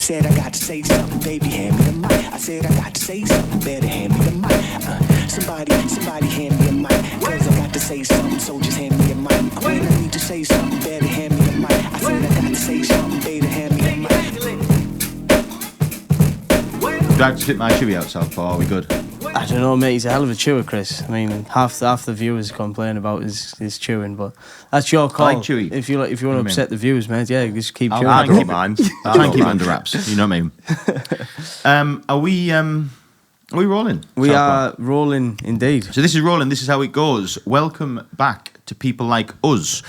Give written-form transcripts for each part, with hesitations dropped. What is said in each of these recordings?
said I got to say something, baby, hand me the mic. I said I got to say something, better hand me the mic. Somebody hand me a mic, cause I got to say something, so just hand me a mic. When I need to say something, better hand me the mic. I said I got to say something, better hand me the mic. Do I have to spit my chewy out, Southpaw? Are we good? I don't know, mate. He's a hell of a chewer, Chris. I mean, half the viewers complain about his chewing, but that's your call. I like chewy. If you want to upset the viewers, mate, yeah, just keep chewing. I don't mind. I'll try and keep it under wraps. You know what I mean? Are we rolling? We Southpaw? are rolling indeed. So this is rolling. This is how it goes. Welcome back to people like us.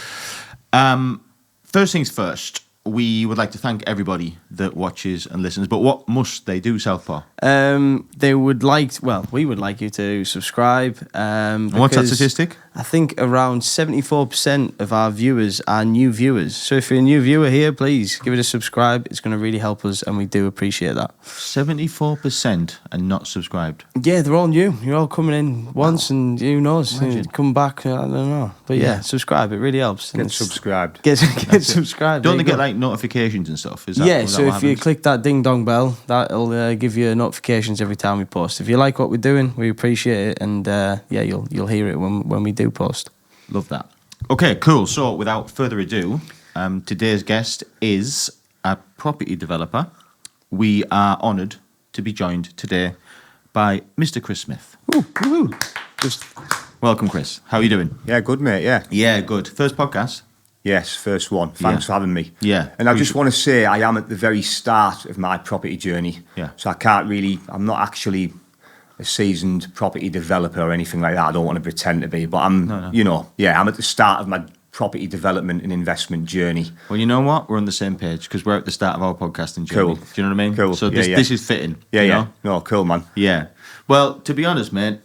First things first. We would like to thank everybody that watches and listens. But what must they do, Southpaw? We would like you to subscribe. What's that statistic? I think around 74% of our viewers are new viewers. So if you're a new viewer here, please give it a subscribe. It's going to really help us, and we do appreciate that. 74% are not subscribed. Yeah, they're all new. You're all coming in once, and who knows? Imagine. Come back, I don't know. But yeah, subscribe. It really helps. Get subscribed. Get subscribed. Don't There they you get go. like notifications and stuff? Is that, Yeah, is that so what if you happens? click that ding dong bell, that'll give you notifications every time we post. If you like what we're doing, we appreciate it, and you'll hear it when we do post. Love that. Okay, cool. So without further ado, today's guest is a property developer. We are honoured to be joined today by Mr. Chris Smith. Woo-hoo. Just welcome, Chris. How are you doing? Yeah, good, mate, yeah. Yeah, good. First podcast. Yes, first one. Thanks for having me. Yeah. And I just want to say I am at the very start of my property journey. Yeah. So I'm not actually a seasoned property developer or anything like that. I don't want to pretend to be, but I'm at the start of my property development and investment journey. Well, you know what? We're on the same page because we're at the start of our podcasting journey. Cool. Do you know what I mean? Cool. So Yeah, this is fitting. Yeah, you yeah. know? No, cool, man. Yeah. Well, to be honest, mate,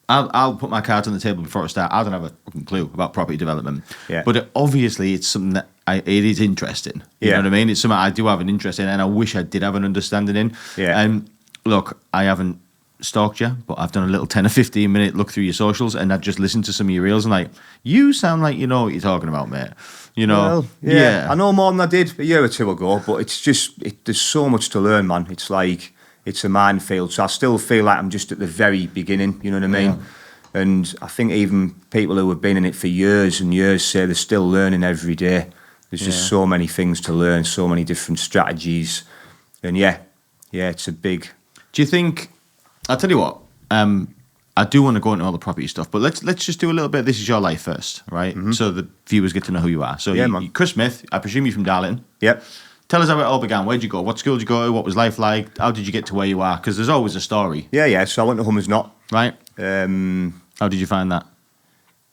I'll put my cards on the table before I start. I don't have a fucking clue about property development. Yeah. But obviously, it's something that it is interesting. You know what I mean? It's something I do have an interest in, and I wish I did have an understanding in. Yeah. And look, I haven't stalked you, but I've done a little 10 or 15 minute look through your socials, and I've just listened to some of your reels, and like, you sound like you know what you're talking about, mate. You know? Well, yeah. I know more than I did a year or two ago, but it's just, there's so much to learn, man. It's like, it's a minefield. So I still feel like I'm just at the very beginning, you know what I mean? Yeah. And I think even people who have been in it for years and years say they're still learning every day. There's just so many things to learn, so many different strategies. And yeah, it's a big... Do you think... I'll tell you what, I do want to go into all the property stuff, but let's just do a little bit. This is your life first, right? Mm-hmm. So the viewers get to know who you are. So man. Chris Smith, I presume you're from Darlington. Yep. Tell us how it all began. Where'd you go? What school did you go to? What was life like? How did you get to where you are? Because there's always a story. Yeah. So I went to Hummers Knot. Right. How did you find that?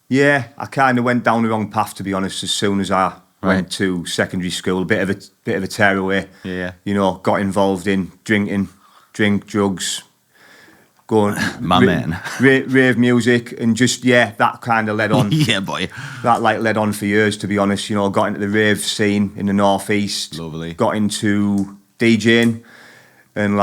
Yeah, I kind of went down the wrong path, to be honest, as soon as I went to secondary school. A bit of a tearaway. Yeah. You know, got involved in drink, drugs, going... Man. Rave music, and just, that kind of led on. Yeah, boy. That, led on for years, to be honest. You know, got into the rave scene in the northeast. Lovely. Got into DJing. And,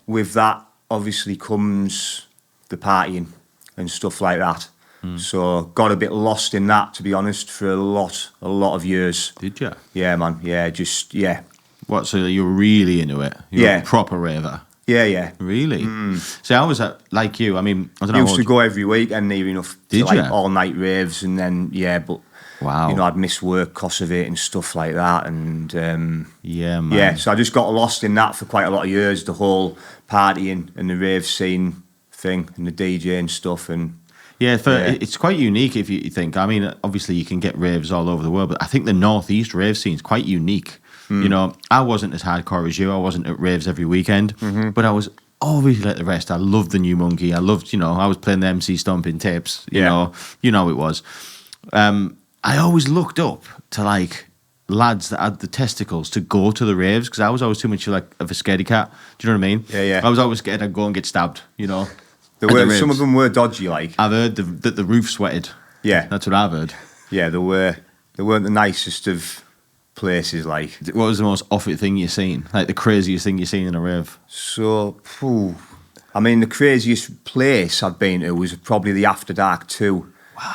with that, obviously, comes the partying and stuff like that. So, got a bit lost in that, to be honest, for a lot of years. Did you? Yeah, man. Yeah, What, so you were really into it? You were a proper raver? Yeah. Really? So I was like you. I mean, I don't know. Used to go every weekend near enough Did to you? all night raves, and then but wow, you know, I'd miss work because of it and stuff like that, and yeah, man. so I just got lost in that for quite a lot of years, the whole partying and the rave scene thing and the DJ and stuff, and it's quite unique if you think. I mean, obviously you can get raves all over the world, but I think the northeast rave scene is quite unique. You know, I wasn't as hardcore as you. I wasn't at raves every weekend, but I was obviously like the rest. I loved the New Monkey. I loved, I was playing the MC Stomping tapes. You know it was. I always looked up to lads that had the testicles to go to the raves because I was always too much of a scaredy cat. Do you know what I mean? Yeah. I was always scared I'd go and get stabbed. Some of them were dodgy. I've heard that the roof sweated. Yeah, that's what I've heard. Yeah, they weren't the nicest of places. What was the most off-it thing you've seen? The craziest thing you've seen in a rave? So, the craziest place I've been to was probably the After Dark 2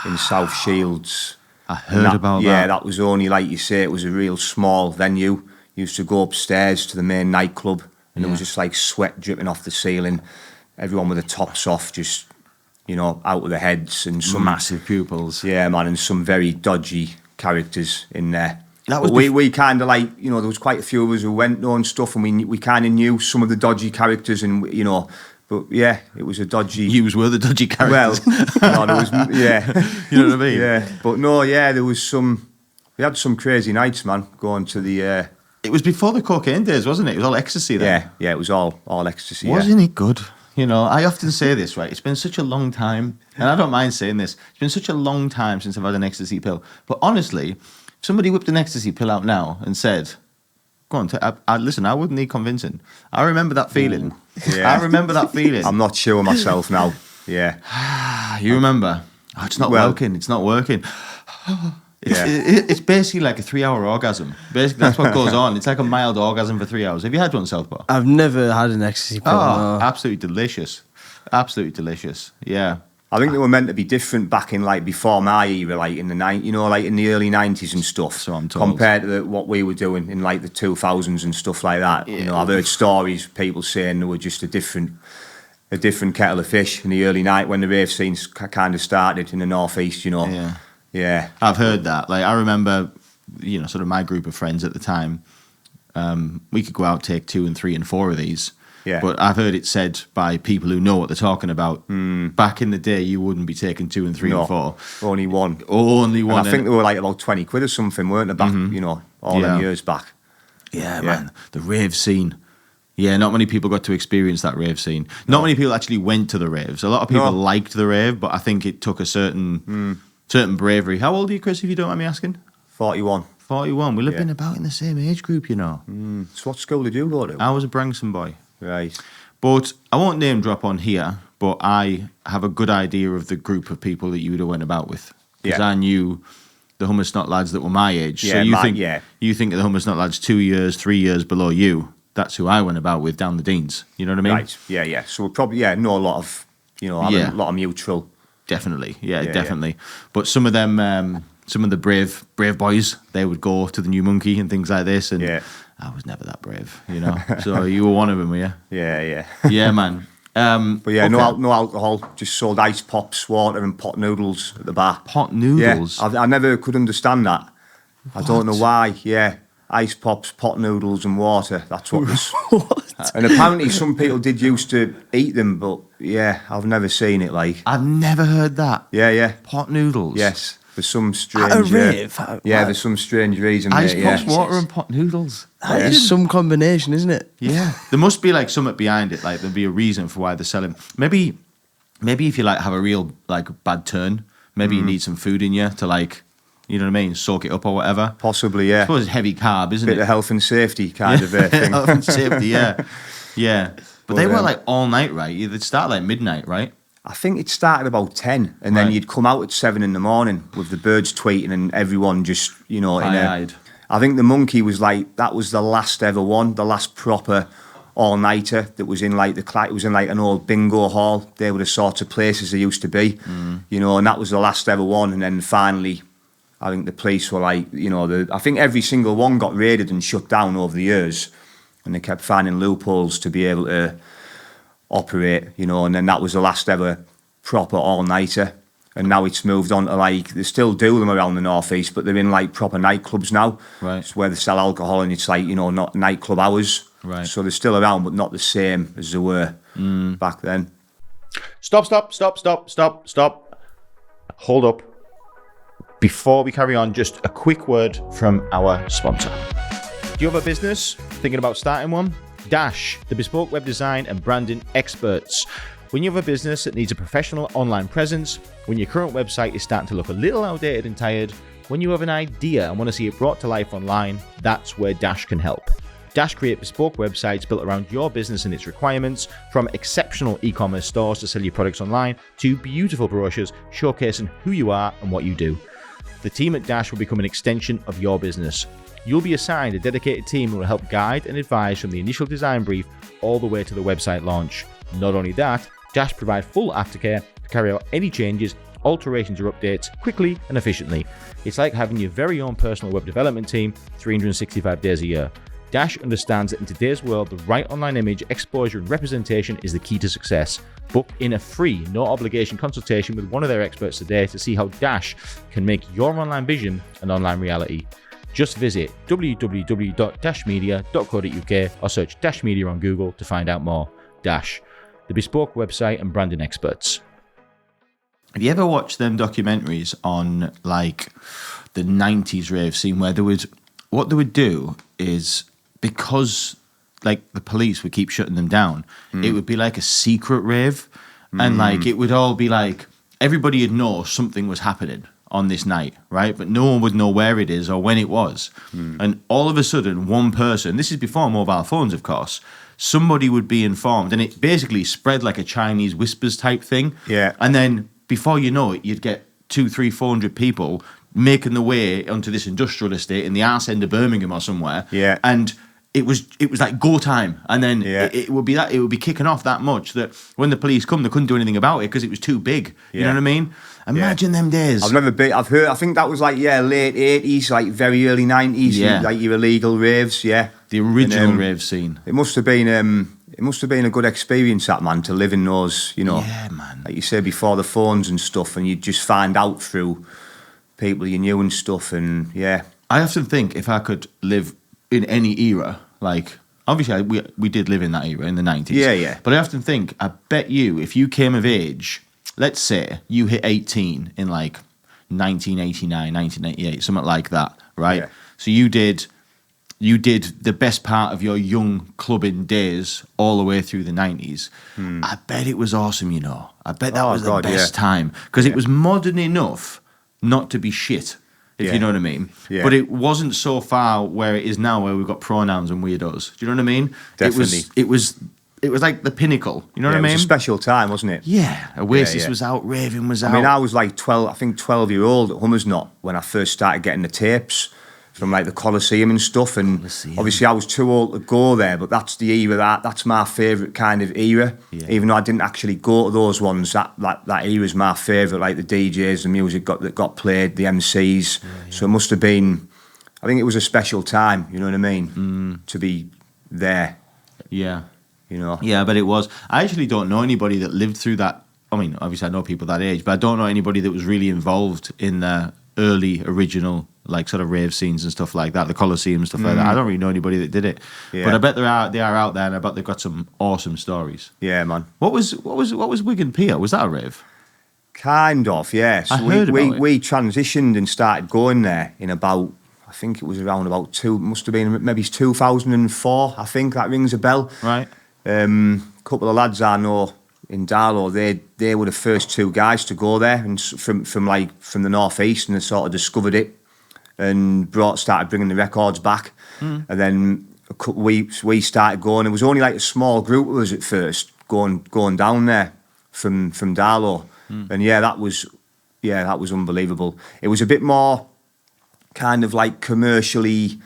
in South Shields. I heard about that. Yeah, that was only, like you say, it was a real small venue. used to go upstairs to the main nightclub, and there was just like sweat dripping off the ceiling. Everyone with the tops off, just, you know, out of their heads, and some Massive pupils. Yeah, man, and some very dodgy characters in there. That was But we kind of like, you know, there was quite a few of us who went there and stuff, and we kind of knew some of the dodgy characters, and, you know, but yeah, it was a dodgy. You were the dodgy Well, characters. no, there was, yeah. You know what I mean? Yeah, but no, yeah, there was some, we had some crazy nights, man, going to the... It was before the cocaine days, wasn't it? It was all ecstasy then. yeah, it was all ecstasy, Wasn't it good? You know, I often say this, right? It's been such a long time, and I don't mind saying this. It's been such a long time since I've had an ecstasy pill. But honestly, if somebody whipped an ecstasy pill out now and said, go on, listen, I wouldn't need convincing. I remember that feeling. Yeah. I remember that feeling. I'm not sure myself now. Yeah. You remember? Oh, it's not working. It's not working. It's basically like a 3-hour orgasm. Basically, that's what goes on. It's like a mild orgasm for 3 hours. Have you had one, Southpaw? I've never had an ecstasy pill. Oh, no. absolutely delicious. Absolutely delicious. Yeah. I think they were meant to be different back in like before my era, like in the like in the early 90s and stuff. So I'm told. Compared to what we were doing in like the 2000s and stuff like that. Yeah. You know, I've heard stories, people saying they were just a different kettle of fish in the early night when the rave scenes kind of started in the northeast. You know. Yeah. Yeah. I've heard that. Like, I remember, you know, sort of my group of friends at the time, we could go out, take 2 and 3 and 4 of these. Yeah. But I've heard it said by people who know what they're talking about. Back in the day, you wouldn't be taking 2 and 3 and 4. Only one. Only one. And I think they were like about 20 quid or something, weren't they, back, you know, all them years back. Yeah, man. The rave scene. Yeah, not many people got to experience that rave scene. Not many people actually went to the raves. A lot of people liked the rave, but I think it took a certain bravery. How old are you, Chris, if you don't mind me asking? 41. 41. We'll have been about in the same age group, you know. So what school did you go to? I was a Branksome boy. Right. But I won't name drop on here, but I have a good idea of the group of people that you would have went about with. Because I knew the Hummersnot lads that were my age. Yeah, so you think of the Hummersnot lads 2 years, 3 years below you. That's who I went about with down the Deans. You know what I mean? Right. Yeah. So we'll probably know a lot of, you know, a lot of mutual. Definitely. Yeah, definitely. But some of them, some of the brave boys, they would go to the New Monkey and things like this. And I was never that brave, you know. So you were one of them, were you? Yeah. Yeah, man. But yeah, no alcohol, just sold ice pops, water and pot noodles at the bar. Pot noodles? Yeah, I never could understand that. What? I don't know why, ice pops, pot noodles and water, that's what was. What? And apparently some people did used to eat them, but I've never seen it like. I've never heard that. Yeah. Pot noodles? Yes, for some strange... At a rave? There's some strange reason. Ice there, pops, water and pot noodles. That is some combination, isn't it? Yeah. There must be like something behind it. Like there'd be a reason for why they're selling. Maybe if you like have a real like bad turn, maybe you need some food in you to like, you know what I mean, soak it up or whatever. Possibly, yeah. I suppose it's heavy carb, isn't Bit it? of health and safety kind of thing. Health and safety, yeah. But they were like all night, right? They'd start like midnight, right? I think it started about 10, and then you'd come out at 7 in the morning with the birds tweeting and everyone just, you know, Eye-eyed. I think the Monkey was like, that was the last ever one, the last proper all-nighter that was in like it was in like an old bingo hall. They were the sorts of places they used to be, you know, and that was the last ever one. And then finally, I think the police were like, you know, I think every single one got raided and shut down over the years, and they kept finding loopholes to be able to operate, you know, and then that was the last ever proper all-nighter. And now it's moved on to like, they still do them around the northeast, but they're in like proper nightclubs now. Right. It's where they sell alcohol, and it's like, you know, not nightclub hours. Right. So they're still around, but not the same as they were back then. Stop. Hold up. Before we carry on, just a quick word from our sponsor. Do you have a business? Thinking about starting one? Dash, the bespoke web design and branding experts. When you have a business that needs a professional online presence, when your current website is starting to look a little outdated and tired, when you have an idea and want to see it brought to life online, that's where Dash can help. Dash create bespoke websites built around your business and its requirements, from exceptional e-commerce stores to sell your products online, to beautiful brochures showcasing who you are and what you do. The team at Dash will become an extension of your business. You'll be assigned a dedicated team who will help guide and advise from the initial design brief all the way to the website launch. Not only that, Dash provide full aftercare to carry out any changes, alterations or updates quickly and efficiently. It's like having your very own personal web development team 365 days a year. Dash understands that in today's world, the right online image, exposure, and representation is the key to success. Book in a free, no obligation consultation with one of their experts today to see how Dash can make your online vision an online reality. Just visit www.dashmedia.co.uk or search Dash Media on Google to find out more. Dash, the bespoke website and branding experts. Have you ever watched them documentaries on like the 90s rave scene where what they would do is, because like the police would keep shutting them down, it would be like a secret rave, and like it would all be like everybody would know something was happening on this night, right? But no one would know where it is or when it was. And all of a sudden, one person, this is before mobile phones, of course, somebody would be informed, and it basically spread like a Chinese whispers type thing. Yeah. And then before you know it, you'd get 200, 300, 400 people making the way onto this industrial estate in the arse end of Birmingham or somewhere. Yeah. And it was like go time, and then Yeah. it would be kicking off that much that when the police come, they couldn't do anything about it because it was too big. You know what I mean? Imagine them days. I've never been. I've heard. I think that was like late 80s, like very early 90s. Yeah. Like your illegal raves. Yeah. The original And, rave scene. It must have been. It must have been a good experience, that man, to live in those. You know. Yeah, man. Like you said before, the phones and stuff, and you'd just find out through people you knew and stuff, and yeah. I often think if I could live in any era, like obviously we did live in that era in the 90s. Yeah, yeah. But I often think, I bet you, if you came of age, let's say you hit 18 in like 1989, 1988, something like that, right? Yeah. So you did the best part of your young clubbing days all the way through the 90s. I bet it was awesome, you know. I bet that was the best time because it was modern enough not to be shit, if you know what I mean. Yeah. But it wasn't so far where it is now, where we've got pronouns and weirdos. Do you know what I mean? Definitely. It was like the pinnacle. You know what I mean? It was a special time, wasn't it? Yeah. Oasis Yeah. was out, Raving was out. I mean, I was like 12, I think 12-year-old at Hummersnott when I first started getting the tapes from like the Coliseum and stuff. And Coliseum. obviously I was too old to go there, but that's the era, that's my favourite kind of era. Yeah. Even though I didn't actually go to those ones, that era is my favourite, like the DJs, the music that got played, the MCs. So it must have been, I think it was a special time, you know what I mean? To be there, Yeah. you know. Yeah, but it was. I actually don't know anybody that lived through that. I mean, obviously I know people that age, but I don't know anybody that was really involved in the early original, like sort of rave scenes and stuff like that, the Coliseum and stuff like that. I don't really know anybody that did it. Yeah. But I bet they are out there, and I bet they've got some awesome stories. Yeah, man. What was Wigan Pier? Was that a rave? Kind of, yeah. So I heard about it. we transitioned and started going there in about, I think it was around about must have been maybe 2004. I think that rings a bell. Right. A couple of lads I know in Darlow, they were the first two guys to go there, and from the northeast, and they sort of discovered it and started bringing the records back. And then a couple of weeks we started going. It was only like a small group of us at first going down there from Darlow, and that was unbelievable. It was a bit more kind of like commercially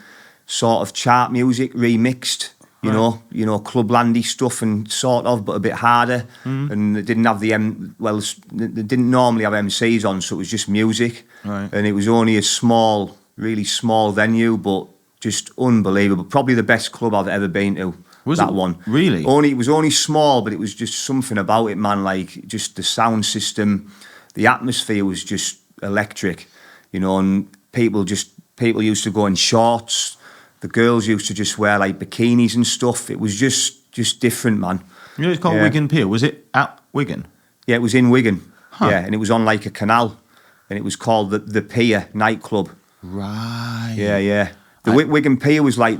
sort of chart music remixed. You know, clublandy stuff and sort of, but a bit harder. And they didn't have they didn't normally have MCs on, so it was just music. Right. And it was only a small, really small venue, but just unbelievable. Probably the best club I've ever been to. Was that it? one? Really? It was only small, but it was just something about it, man. Like just the sound system, the atmosphere was just electric. You know, and people used to go in shorts. The girls used to just wear like bikinis and stuff. It was just different, man. You know, it's called Yeah. Wigan Pier. Was it at Wigan? Yeah, it was in Wigan. Huh. Yeah, and it was on like a canal, and it was called the Pier nightclub. Right. Yeah. Wigan Pier was like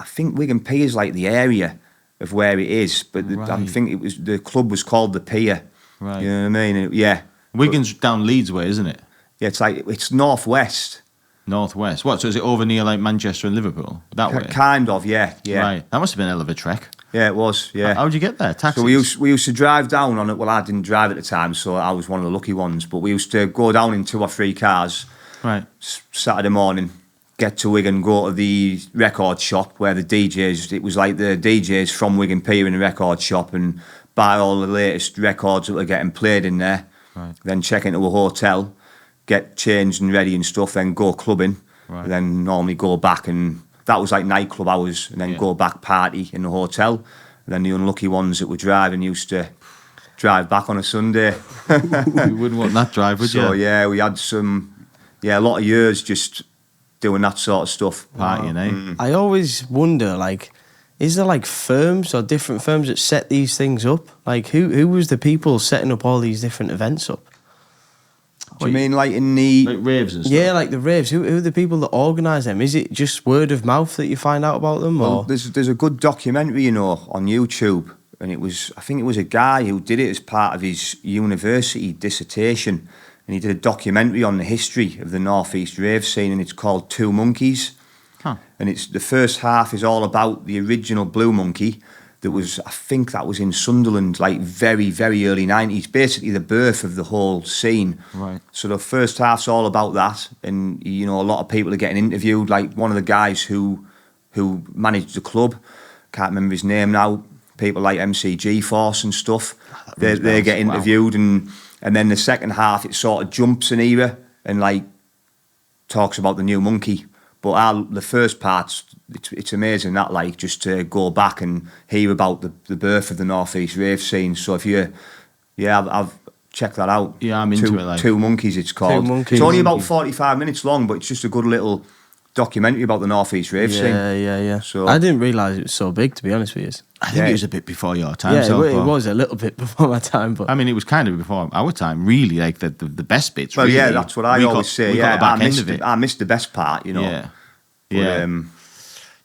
I think Wigan Pier is like the area of where it is, but I Right. think the club was called the Pier. Right. You know what I mean? Yeah. Wigan's down Leeds way, isn't it? Yeah, it's northwest. Northwest. What? So is it over near like Manchester and Liverpool? That way? Kind of, yeah. Right. That must have been a hell of a trek. Yeah, it was. Yeah. How'd you get there? Taxis? So we used to drive down on it. Well, I didn't drive at the time, so I was one of the lucky ones. But we used to go down in 2 or 3 cars. Right. Saturday morning, get to Wigan, go to the record shop where the DJs. It was like the DJs from Wigan Pier in the record shop, and buy all the latest records that were getting played in there. Right. Then check into a hotel, get changed and ready and stuff. Then go clubbing. Right. Then normally go back and that was like nightclub hours, and then go back party in the hotel. And then the unlucky ones that were driving used to drive back on a Sunday. You wouldn't want that drive, would you? So yeah, we had a lot of years just doing that sort of stuff. Partying, eh? I always wonder, like, is there like firms or different firms that set these things up? Like, who was the people setting up all these different events up? Do you mean like in the... Like raves and stuff? Yeah, like the raves. Who are the people that organise them? Is it just word of mouth that you find out about them? Well, Or? there's a good documentary, on YouTube, and I think it was a guy who did it as part of his university dissertation, and he did a documentary on the history of the North East rave scene, and it's called Two Monkeys. Huh. And it's the first half is all about the original Blue Monkey I think that was in Sunderland, like very, very early 90s, basically the birth of the whole scene. Right. So the first half's all about that, and a lot of people are getting interviewed, like one of the guys who managed the club, can't remember his name now, people like MCG Force and stuff, they get interviewed, and then the second half it sort of jumps an era and like talks about the new monkey. But the first part, it's amazing that, like, just to go back and hear about the birth of the North East rave scene. So if I've checked that out. Yeah, I'm into it. Like. Two Monkeys, it's called. Two Monkeys. It's only about 45 minutes long, but it's just a good little documentary about the North East rave scene. Yeah. So I didn't realise it was so big, to be honest with you. I think it was a bit before your time. Yeah, so it was a little bit before my time, but I mean, it was kind of before our time, really, like the best bits. Well, really. yeah, that's what I always say. We got the back end of it. I missed the best part, Yeah. But,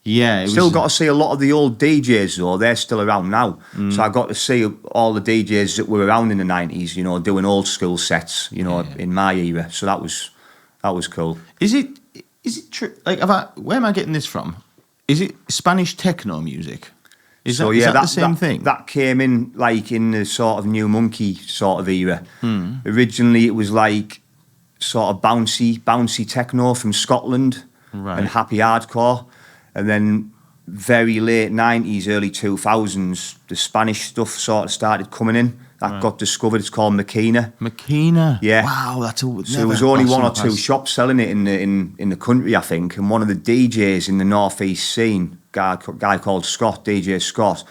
Yeah, it still was, got to see a lot of the old DJs though. They're still around now, so I got to see all the DJs that were around in the 90s. Doing old school sets. In my era. So that was cool. Is it true? Like, where am I getting this from? Is it Spanish techno music? Is that the same thing? That came in like in the sort of New Monkey sort of era. Originally, it was like sort of bouncy techno from Scotland and happy hardcore. And then very late 90s, early 2000s, the Spanish stuff sort of started coming in. That got discovered. It's called Makina. Makina? Yeah. Wow, that's a... So there was only one or two shops selling it in the country, I think. And one of the DJs in the North East scene, guy called Scott, DJ Scott,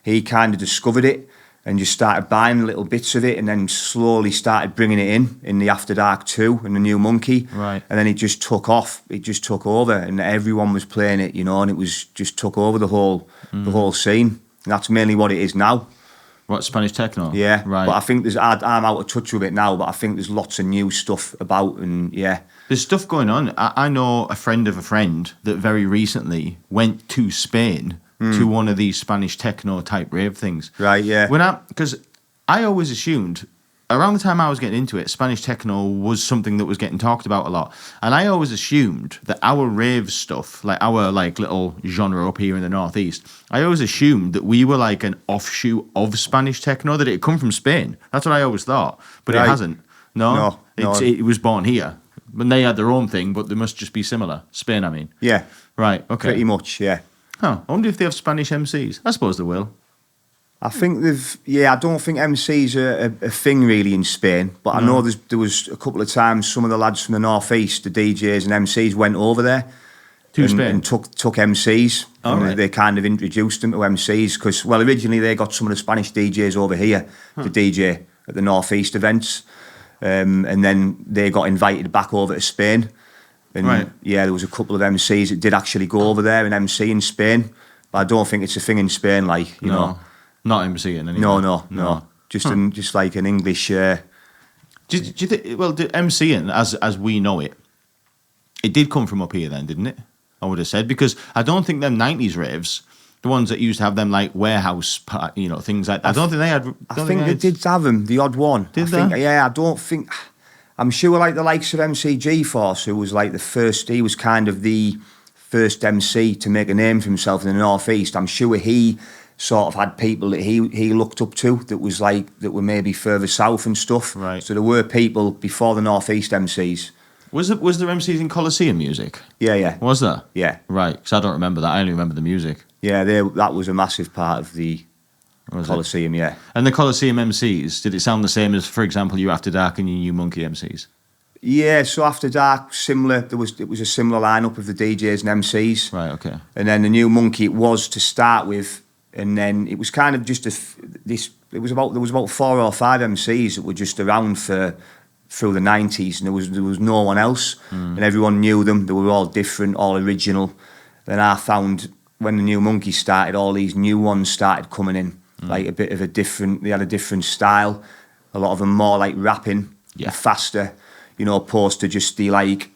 he kind of discovered it and just started buying little bits of it, and then slowly started bringing it in the After Dark 2 and the New Monkey. Right. And then it just took off. It just took over, and everyone was playing it, and it was just took over the whole scene. And that's mainly what it is now. What, Spanish techno? Yeah. Right. But I think I'm out of touch with it now, but I think there's lots of new stuff about, and yeah. There's stuff going on. I know a friend of a friend that very recently went to Spain to one of these Spanish techno type rave things. Right, yeah. Because I always assumed, around the time I was getting into it, Spanish techno was something that was getting talked about a lot. And I always assumed that our rave stuff, like our little genre up here in the Northeast, I always assumed that we were like an offshoot of Spanish techno, that it had come from Spain. That's what I always thought. But Right. it hasn't. No. No. It was born here. But they had their own thing, but they must just be similar. Spain, I mean. Yeah. Right, okay. Pretty much, yeah. Huh. I wonder if they have Spanish MCs. I suppose they will. I think I don't think MCs are a thing really in Spain, but I know there was a couple of times some of the lads from the North East, the DJs and MCs, went over there To and, Spain? and took MCs. Oh, and right. They kind of introduced them to MCs because, well, originally they got some of the Spanish DJs over here to DJ at the North East events, and then they got invited back over to Spain. And Right. yeah, there was a couple of MCs that did actually go over there and MC in Spain, but I don't think it's a thing in Spain, like, you know. Not MCing anymore. No. Just like an English. Do you think? Well, the MCing, as we know it, it did come from up here then, didn't it? I would have said, because I don't think them 90s raves, the ones that used to have them like warehouse, things like that. I don't think they had. I think they did have them, the odd one. Did I think, they? yeah, I don't think. I'm sure like the likes of MCG Force, who was like the first. He was kind of the first MC to make a name for himself in the North East. I'm sure he sort of had people that he looked up to that were maybe further south and stuff. Right. So there were people before the North East MCs. Was there MCs in Colosseum music? Yeah. Was there? Yeah. Right, because I don't remember that. I only remember the music. Yeah, that was a massive part of the Was it? Colosseum, yeah. And the Colosseum MCs, did it sound the same as, for example, your After Dark and your New Monkey MCs? Yeah, so after dark, similar. It was a similar lineup of the DJs and MCs. Right. Okay. And then the New Monkey it was to start with, and then it was kind of just this. There was about 4 or 5 MCs that were just around through the 90s, and there was no one else, and everyone knew them. They were all different, all original. Then I found when the New Monkey started, all these new ones started coming in, like a bit of a different. They had a different style. A lot of them more like rapping, faster. Opposed to just the like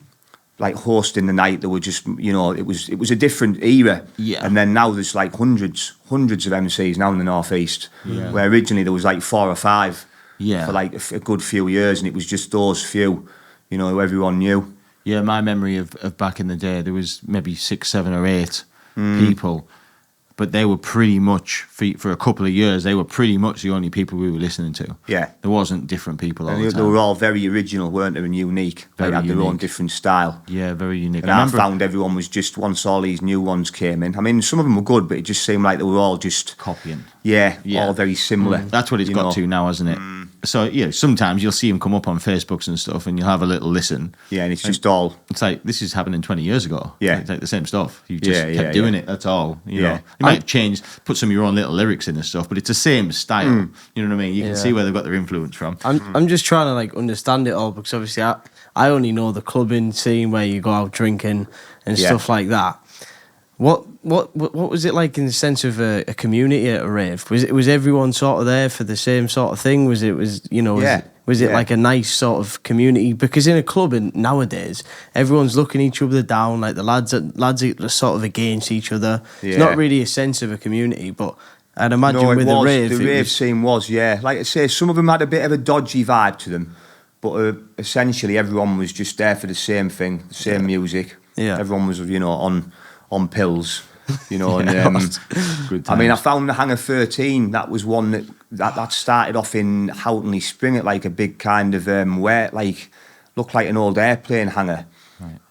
hosting the night. They were just, it was a different era. Yeah. And then now there's like hundreds of MCs now in the Northeast, where originally there was like 4 or 5 for like a good few years, and it was just those few, who everyone knew. Yeah, my memory of back in the day, there was maybe 6, 7 or 8 people, but they were pretty much, for a couple of years, they were pretty much the only people we were listening to. Yeah. There wasn't different people all And the they time. were all very original, weren't they, and unique. Very they had their own unique. different style. Yeah, very unique. And I found everyone was just, once all these new ones came in, I mean, some of them were good, but it just seemed like they were all just... copying. Yeah, all very similar. That's what it's got to now, hasn't it? So, sometimes you'll see them come up on Facebooks and stuff, and you'll have a little listen. Yeah, and it's just all... It's like, this is happening 20 years ago. Yeah. It's like the same stuff. You just Yeah, kept doing it, that's all. You know. Yeah. You might change, put some of your own little lyrics in and stuff, but it's the same style. You know what I mean? You can see where they've got their influence from. I'm just trying to like understand it all, because obviously I only know the clubbing scene where you go out drinking and stuff like that. What was it like in the sense of a community at a rave? Was everyone sort of there for the same sort of thing? Was it like a nice sort of community? Because in a club nowadays, everyone's looking each other down. Like the lads are sort of against each other. It's not really a sense of a community, but I'd imagine with the rave, the rave scene was like I say, some of them had a bit of a dodgy vibe to them, but essentially everyone was just there for the same thing, the same music. Yeah, everyone was on pills, and Good I mean, I times. found the Hangar 13. That was one that started off in Houghtonleigh Spring at like a big kind of looked like an old airplane hangar,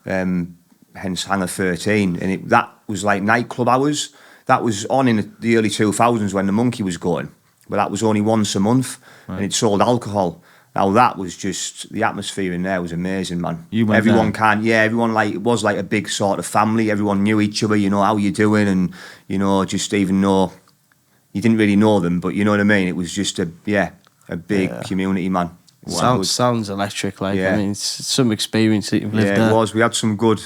hence Hangar 13, and that was like nightclub hours. That was on in the early 2000s when the Monkey was going, but that was only once a month, and it sold alcohol. Now that was just, the atmosphere in there was amazing, man. Everyone it was like a big sort of family. Everyone knew each other, how you doing, and just even though you didn't really know them, but you know what I mean. It was just a big community, man. Sounds electric. Like I mean, it's some experience that you've lived there. Yeah, it was. We had some good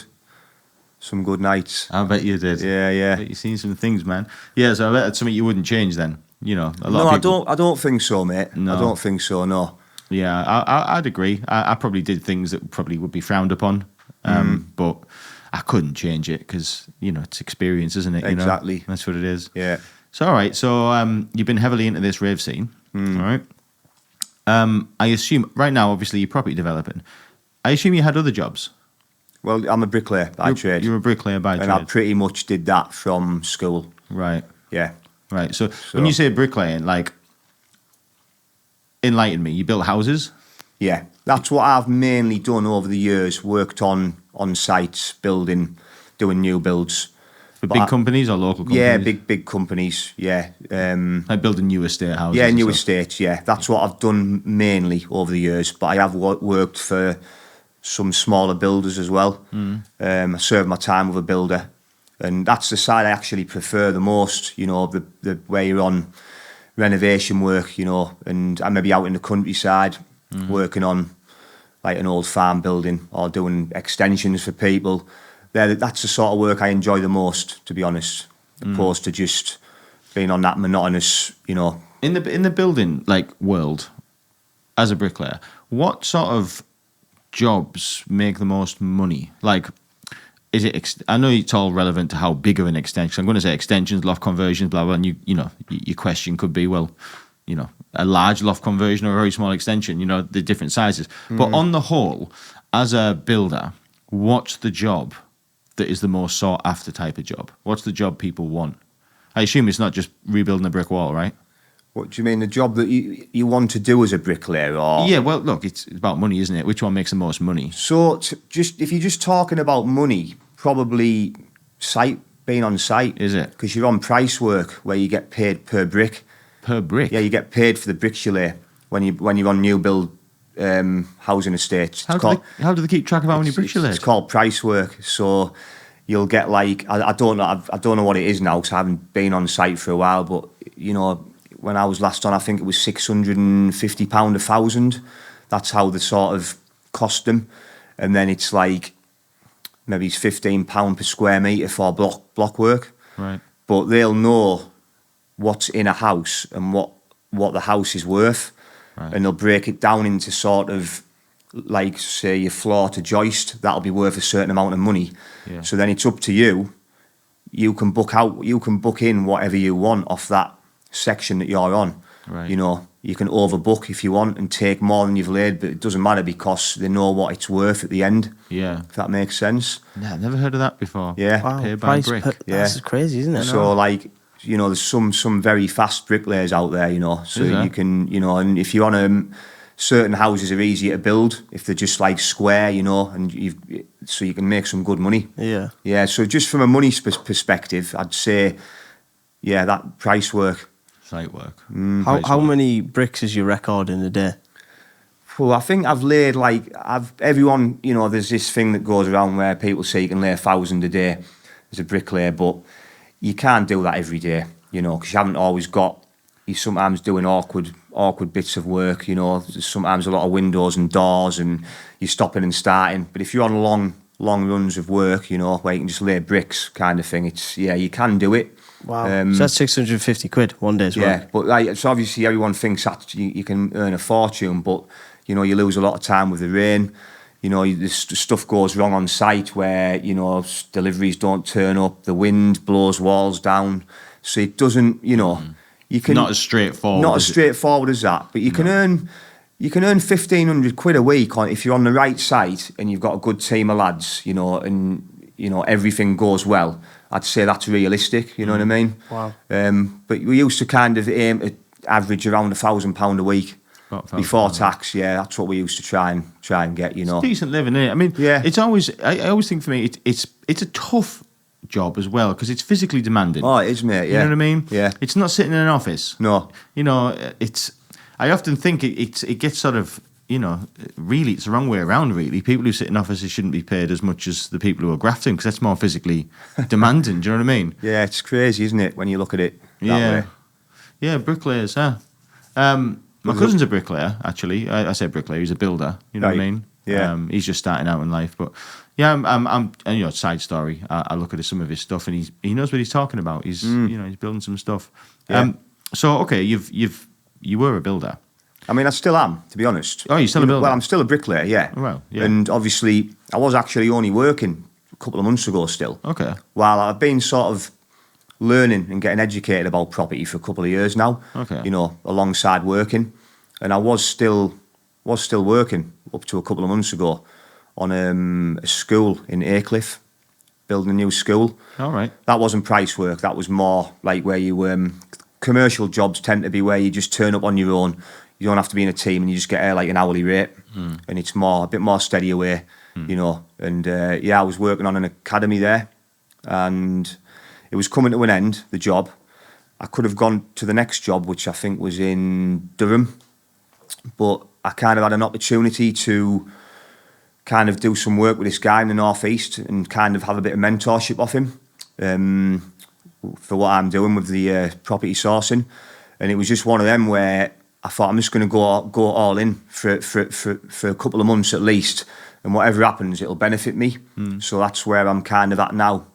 nights. I bet you did. Yeah. I bet you've seen some things, man. Yeah, so I bet that's something you wouldn't change then. A lot of people... I don't think so, mate. No. I don't think so, no. Yeah, I'd agree. I probably did things that probably would be frowned upon, but I couldn't change it because, it's experience, isn't it? Exactly. That's what it is. Yeah. So, all right. So, you've been heavily into this rave scene, all right? I assume, right now, obviously, you're property developing. I assume you had other jobs. Well, I'm a bricklayer by trade. You're a bricklayer by trade. And I pretty much did that from school. Right. Yeah. Right. So when you say bricklaying, like, enlighten me. You built houses? Yeah. That's what I've mainly done over the years. Worked on sites, doing new builds. For big companies or local companies? Yeah, big companies, yeah. Like building new estate houses? Yeah, new estates, yeah. That's what I've done mainly over the years. But I have worked for some smaller builders as well. I served my time with a builder. And that's the side I actually prefer the most, the where you're on renovation work, and I'm maybe out in the countryside working on like an old farm building or doing extensions for people. That's the sort of work I enjoy the most, to be honest, opposed to just being on that monotonous, In the building world, as a bricklayer, what sort of jobs make the most money? Like, is it? I know it's all relevant to how big of an extension. I'm going to say extensions, loft conversions, blah blah. And your question could be, well, a large loft conversion or a very small extension. The different sizes. But on the whole, as a builder, what's the job that is the most sought after type of job? What's the job people want? I assume it's not just rebuilding a brick wall, right? What do you mean, the job that you want to do as a bricklayer? Or? Yeah, well, look, it's about money, isn't it? Which one makes the most money? So, if you're just talking about money, probably being on site. Is it? Because you're on price work where you get paid per brick. Per brick? Yeah, you get paid for the bricks you lay when you're on new build housing estates. How do they keep track of how many bricks you laid? It's called price work. So you'll get like I don't know what it is now because I haven't been on site for a while. But you know, when I was last on, I think it was £650 1,000. That's how they sort of cost them, and then it's like maybe it's £15 per square metre for block work. Right. But they'll know what's in a house and what the house is worth. Right. And they'll break it down into sort of like, say, your floor to joist. That'll be worth a certain amount of money. Yeah. So then it's up to you. You can book in whatever you want off that section that you're on. Right. You know, you can overbook if you want and take more than you've laid, but it doesn't matter because they know what it's worth at the end. Yeah. If that makes sense. Yeah, I've never heard of that before. Yeah. Wow, Pay by brick. That's crazy, isn't it? So like, you know, there's some very fast bricklayers out there, you know, so Is there? you can, you know, and if you're on certain houses are easier to build if they're just like square, you know, and so you can make some good money. Yeah. Yeah, so just from a money perspective, I'd say, yeah, that price work. Site work. How many bricks is your record in a day? Well, I think I've laid like, everyone, you know, there's this thing that goes around where people say you can lay 1,000 a day as a bricklayer, but you can't do that every day, you know, because you haven't always got, you're sometimes doing awkward bits of work, you know, there's sometimes a lot of windows and doors and you're stopping and starting. But if you're on long runs of work, you know, where you can just lay bricks kind of thing, it's, yeah, you can do it. Wow. So that's 650 quid one day's work. Yeah, but like, so obviously everyone thinks that you can earn a fortune, but, you know, you lose a lot of time with the rain. You know, stuff goes wrong on site where, you know, deliveries don't turn up, the wind blows walls down. So it doesn't, you know, you can... Not as straightforward. Not as straightforward as that, but you can earn 1,500 quid a week if you're on the right site and you've got a good team of lads, you know, and, you know, everything goes well. I'd say that's realistic, you know what I mean? Wow. But we used to kind of aim to average around £1,000 a week. Before tax, yeah, that's what we used to try and get, you know. It's decent living, isn't it? I mean, yeah. It's always, I always think for me, it's a tough job as well because it's physically demanding. Oh, it is, mate. Yeah. You know what I mean? Yeah. It's not sitting in an office. No. You know, I often think it gets sort of, you know, really it's the wrong way around. Really, people who sit in offices shouldn't be paid as much as the people who are grafting because that's more physically demanding. Do you know what I mean? Yeah, it's crazy, isn't it, when you look at it that way? Yeah, bricklayers, huh? My cousin's a bricklayer, actually. I say bricklayer, he's a builder. You know what I mean? Yeah. He's just starting out in life, but yeah, I'm you know, side story. I look at some of his stuff, and he knows what he's talking about. He's you know, he's building some stuff. Yeah. So okay, you were a builder. I mean, I still am, to be honest. Oh, you're still a builder? Well, I'm still a bricklayer, yeah. Well, yeah. And obviously, I was actually only working a couple of months ago still. Okay. While I've been sort of learning and getting educated about property for a couple of years now. Okay. You know, alongside working. And I was still working up to a couple of months ago on a school in Aycliffe, building a new school. All right. That wasn't price work. That was more like where you commercial jobs tend to be where you just turn up on your own. You don't have to be in a team, and you just get like an hourly rate, and it's a bit more steady away, you know. And yeah, I was working on an academy there, and it was coming to an end. The job, I could have gone to the next job, which I think was in Durham. But I kind of had an opportunity to kind of do some work with this guy in the Northeast and kind of have a bit of mentorship off him for what I'm doing with the property sourcing. And it was just one of them where I thought I'm just going to go all in for a couple of months at least. And whatever happens, it'll benefit me. So that's where I'm kind of at now.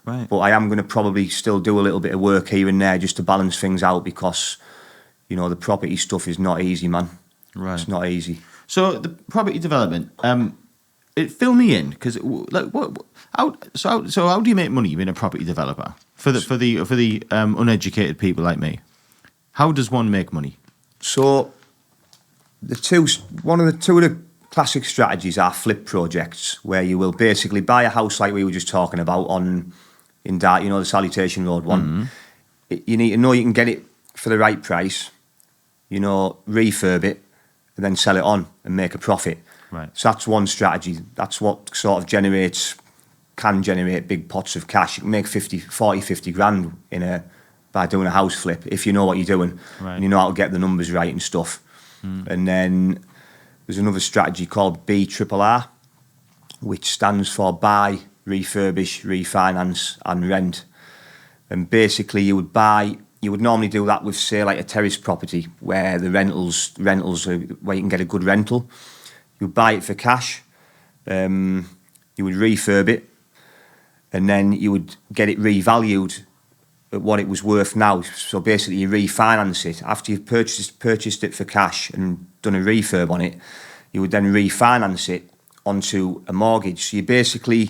Right. But I am going to probably still do a little bit of work here and there just to balance things out because, you know, the property stuff is not easy, man. Right. It's not easy. So the property development, fill me in because like how do you make money being a property developer for the uneducated people like me? How does one make money? So one of the classic strategies are flip projects where you will basically buy a house like we were just talking about in Dart, you know, the Salutation Road one. You need to know you can get it for the right price, you know, refurb it, and then sell it on and make a profit. Right. So that's one strategy. That's what sort of can generate big pots of cash. You can make 50 grand by doing a house flip if you know what you're doing. Right. And you know how to get the numbers right and stuff. And then there's another strategy called BRRR, which stands for buy, refurbish, refinance, and rent. And basically, you would normally do that with, say, like a terrace property where the rentals are where you can get a good rental. You would buy it for cash, you would refurb it, and then you would get it revalued at what it was worth now. So basically, you refinance it after you've purchased it for cash and done a refurb on it. You would then refinance it onto a mortgage. So you basically,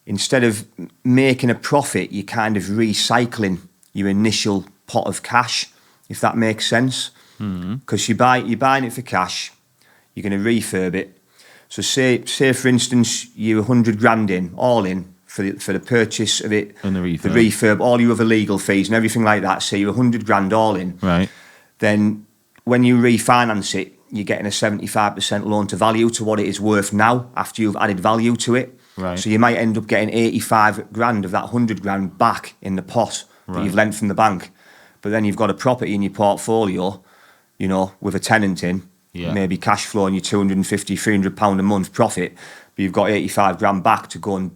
instead of making a profit, you're kind of recycling your initial pot of cash, if that makes sense. Because you're buying it for cash, you're going to refurb it. So say for instance, you're 100 grand in, all in, for the purchase of it, And the refurb, all your other legal fees and everything like that. Say you're 100 grand all in. Right. Then when you refinance it, you're getting a 75% loan to value to what it is worth now after you've added value to it. Right. So you might end up getting 85 grand of that 100 grand back in the pot that you've lent from the bank. But then you've got a property in your portfolio, you know, with a tenant in, maybe cash flowing you 250, 300 pound a month profit, but you've got 85 grand back to go and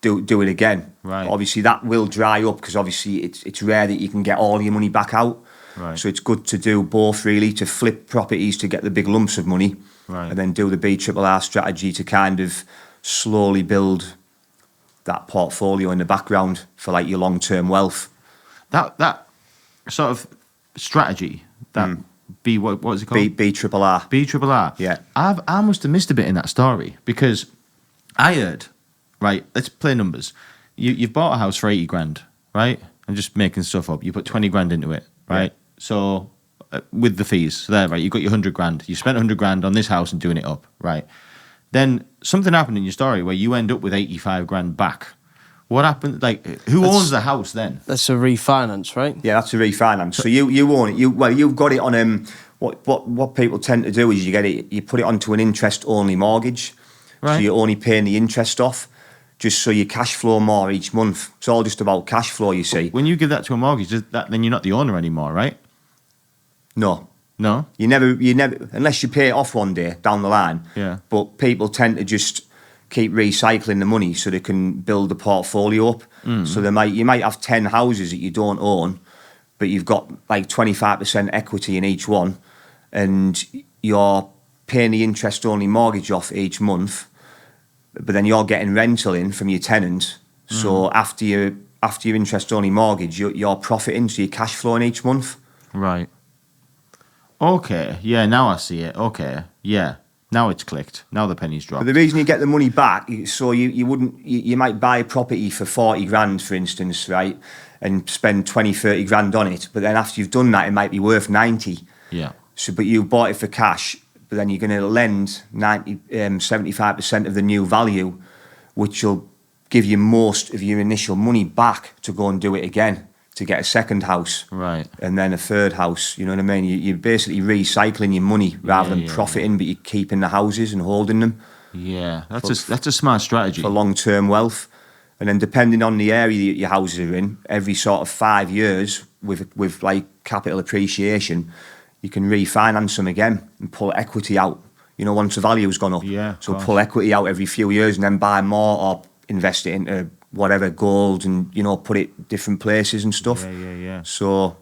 do it again. Right. Obviously that will dry up because obviously it's rare that you can get all your money back out. Right. So it's good to do both really, to flip properties to get the big lumps of money, and then do the BRRR strategy to kind of slowly build that portfolio in the background for like your long-term wealth. That sort of strategy, that what was it called? BRRR. BRRR. Yeah. I must have missed a bit in that story because I heard, right, let's play numbers. You've bought a house for 80 grand, right? I'm just making stuff up. You put 20 grand into it, right? Yeah. So with the fees, so there, right, you got your 100 grand. You spent 100 grand on this house and doing it up, right? Then something happened in your story where you end up with 85 grand back. What happened? Like, who owns the house then? That's a refinance, right? Yeah, that's a refinance. So you own it. You've got it on what people tend to do is you put it onto an interest only mortgage. Right. So you're only paying the interest off, just so you cash flow more each month. It's all just about cash flow, you see. When you give that to a mortgage, then you're not the owner anymore, right? No. No? You never, unless you pay it off one day down the line. Yeah. But people tend to just keep recycling the money so they can build the portfolio up. So you might have 10 houses that you don't own, but you've got like 25% equity in each one, and you're paying the interest-only mortgage off each month, but then you're getting rental in from your tenant. So after your interest-only mortgage, you're profiting, so you're cash flowing each month. Right. Okay. Yeah, now I see it. Okay. Yeah. Now it's clicked. Now the penny's dropped. But the reason you get the money back, so you might buy a property for 40 grand, for instance, right, and spend 20, 30 grand on it, but then after you've done that, it might be worth 90. Yeah. So, but you bought it for cash, but then you're going to lend 75% of the new value, which will give you most of your initial money back to go and do it again, to get a second house. Right. And then a third house, you know what I mean? You're basically recycling your money rather than profiting, but you're keeping the houses and holding them. Yeah, that's a smart strategy. For long-term wealth. And then depending on the area that your houses are in, every sort of 5 years with like capital appreciation, you can refinance them again and pull equity out, you know, once the value's gone up. Yeah, so pull equity out every few years and then buy more or invest it into whatever gold and, you know, put it different places and stuff. Yeah. So...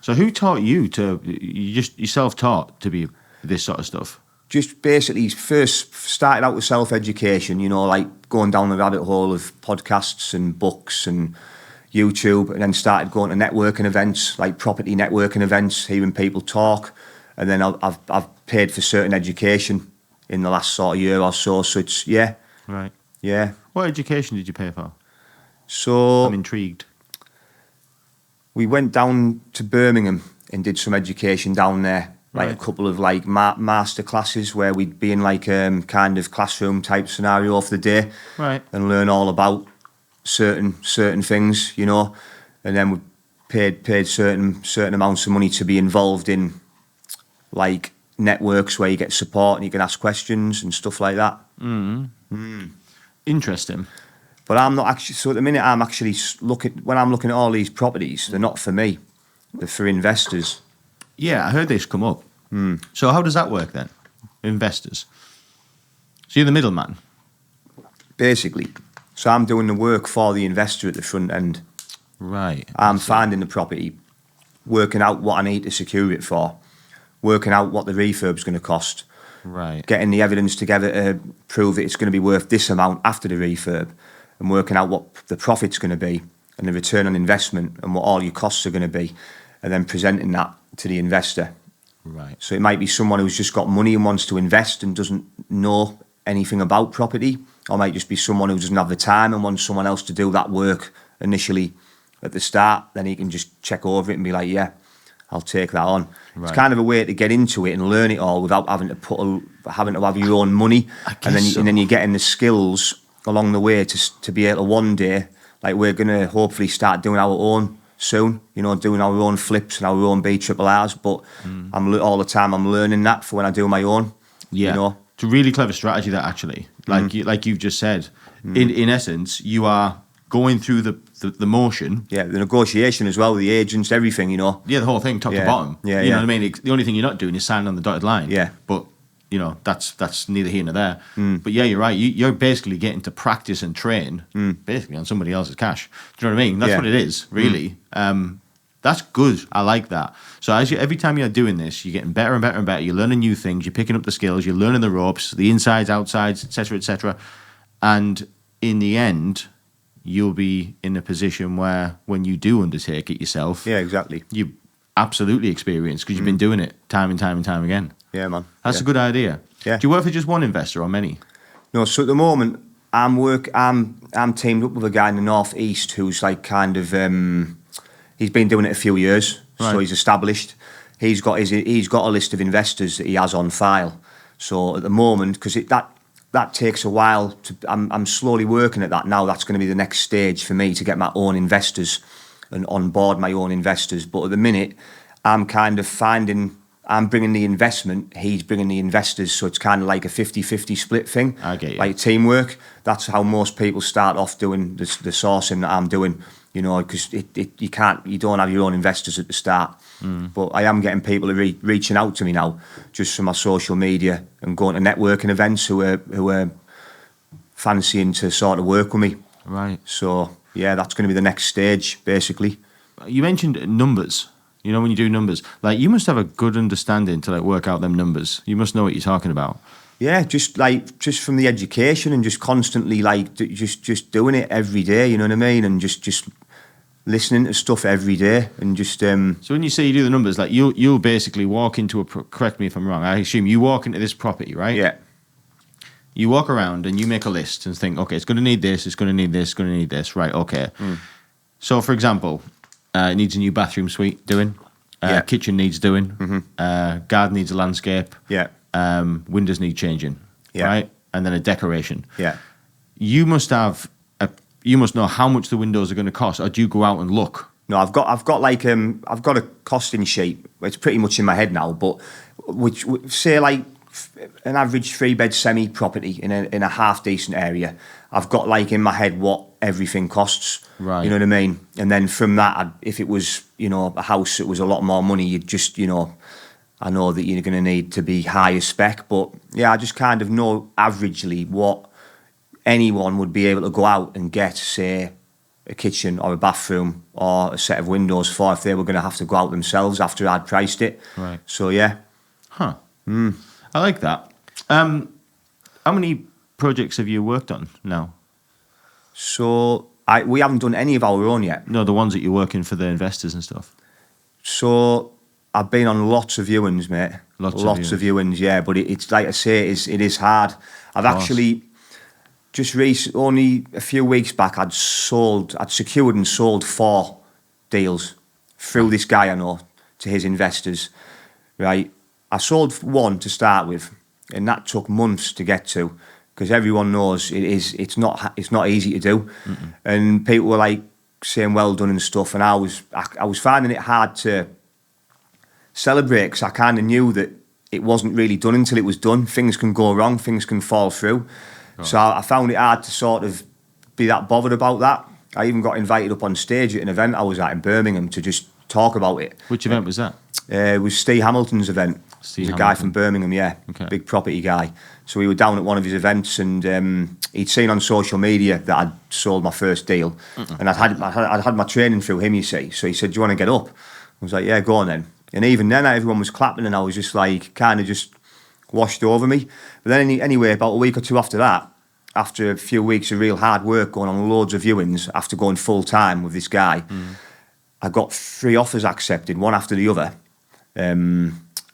So who taught you you self-taught to be this sort of stuff? Just basically first started out with self-education, you know, like going down the rabbit hole of podcasts and books and YouTube, and then started going to networking events, like property networking events, hearing people talk. And then I've paid for certain education in the last sort of year or so. So it's, Right. Yeah. What education did you pay for? So... I'm intrigued. We went down to Birmingham and did some education down there. Like a couple of like master classes where we'd be in like kind of classroom type scenario for the day, right, and learn all about certain things, you know. And then we paid certain amounts of money to be involved in like networks where you get support and you can ask questions and stuff like that. Interesting. But I'm not actually. So at the minute, I'm actually when I'm looking at all these properties, they're not for me. They're for investors. Yeah, I heard this come up. So how does that work then? investors. So you're the middleman. Basically. So I'm doing the work for the investor at the front end. Right. I'm finding the property, working out what I need to secure it for, working out what the refurb's going to cost, Right. getting the evidence together to prove that it's going to be worth this amount after the refurb, and working out what the profit's going to be and the return on investment and what all your costs are going to be, and then presenting that to the investor. Right. So it might be someone who's just got money and wants to invest and doesn't know anything about property, or it might just be someone who doesn't have the time and wants someone else to do that work initially at the start. Then he can just check over it and be like, yeah, I'll take that on. Right. It's kind of a way to get into it and learn it all without having to have your own money, and then you're getting the skills along the way to be able to one day, like we're gonna hopefully start doing our own soon, doing our own flips and our own BRRRs. But all the time I'm learning that for when I do my own. Yeah. It's a really clever strategy that actually, like you've just said, in essence, you are going through the motion. Yeah, the negotiation as well, the agents, everything, Yeah, the whole thing, top to Yeah. bottom. Yeah, you know yeah. what I mean? The only thing you're not doing is signing on the dotted line. Yeah. But, that's neither here nor there. But yeah, you're right. You're basically getting to practice and train basically on somebody else's cash. Do you know what I mean? That's Yeah. what it is, really. That's good. I like that. So every time you're doing this, you're getting better and better and better. You're learning new things. You're picking up the skills. You're learning the ropes, the insides, outsides, etc., etc. And in the end, you'll be in a position where when you do undertake it yourself, Yeah, exactly. you absolutely experience because you've been doing it time and time and time again. Yeah, man. That's a good idea. Yeah. Do you work for just one investor or many? No, so at the moment I'm teamed up with a guy in the northeast who's like kind of he's been doing it a few years, so Right. he's established. He's got a list of investors that he has on file. So at the moment, because that takes a while I'm slowly working at that now. That's going to be the next stage for me to get my own investors and onboard my own investors. But at the minute, I'm bringing the investment, he's bringing the investors, so it's kind of like a 50-50 split thing. I get you. Like teamwork. That's how most people start off doing the sourcing that I'm doing, because you don't have your own investors at the start. But I am getting people reaching out to me now, just from my social media and going to networking events who are fancying to sort of work with me. Right. So, yeah, that's going to be the next stage, basically. You mentioned numbers. When you do numbers, like you must have a good understanding to like work out them numbers. You must know what you're talking about. Yeah, just from the education and just constantly like just doing it every day. You know what I mean? And just listening to stuff every day and just. So when you say you do the numbers, like you'll basically walk into correct me if I'm wrong. I assume you walk into this property, right? Yeah. You walk around and you make a list and think, okay, it's going to need this, it's going to need this, it's going to need this. Right, okay. So, for example, it needs a new bathroom suite doing. Yeah. Kitchen needs doing. Garden needs a landscape. Yeah. Windows need changing. Yeah. Right? And then a decoration. Yeah. You must know how much the windows are going to cost, or do you go out and look? No, I've got a costing sheet. It's pretty much in my head now, but which say like an average 3-bed semi property in a half decent area, I've got like in my head what everything costs. Right. You know what I mean? And then from that, if it was a house that was a lot more money, you'd just I know that you're going to need to be higher spec, but yeah, I just kind of know averagely what anyone would be able to go out and get, say, a kitchen or a bathroom or a set of windows for if they were going to have to go out themselves after I'd priced it. Right. So yeah. Huh. I like that. How many projects have you worked on now? So we haven't done any of our own yet. No, the ones that you're working for the investors and stuff. So I've been on lots of viewings, mate. Lots of viewings, yeah. But it's like I say, it is hard. I've actually just only a few weeks back, I'd secured and sold 4 deals through this guy I know to his investors. Right, I sold 1 to start with, and that took months to get to, because everyone knows it's not easy to do. And people were like saying well done and stuff, and I was finding it hard to celebrate, because I kind of knew that it wasn't really done until it was done. Things can go wrong, things can fall through. Right. So I found it hard to sort of be that bothered about that. I even got invited up on stage at an event I was at in Birmingham to just talk about it. Which event was that? It was Steve Hamilton's event. He's a guy from Birmingham, Okay. big property guy. So we were down at one of his events, and he'd seen on social media that I'd sold my first deal, and I'd had my training through him, you see. So he said, "Do you want to get up?" I was like, "Yeah, go on then." And even then, everyone was clapping, and I was just like, kind of just washed over me. But then anyway, about a week or two after that, after a few weeks of real hard work, going on loads of viewings, after going full time with this guy, I got 3 offers accepted, one after the other.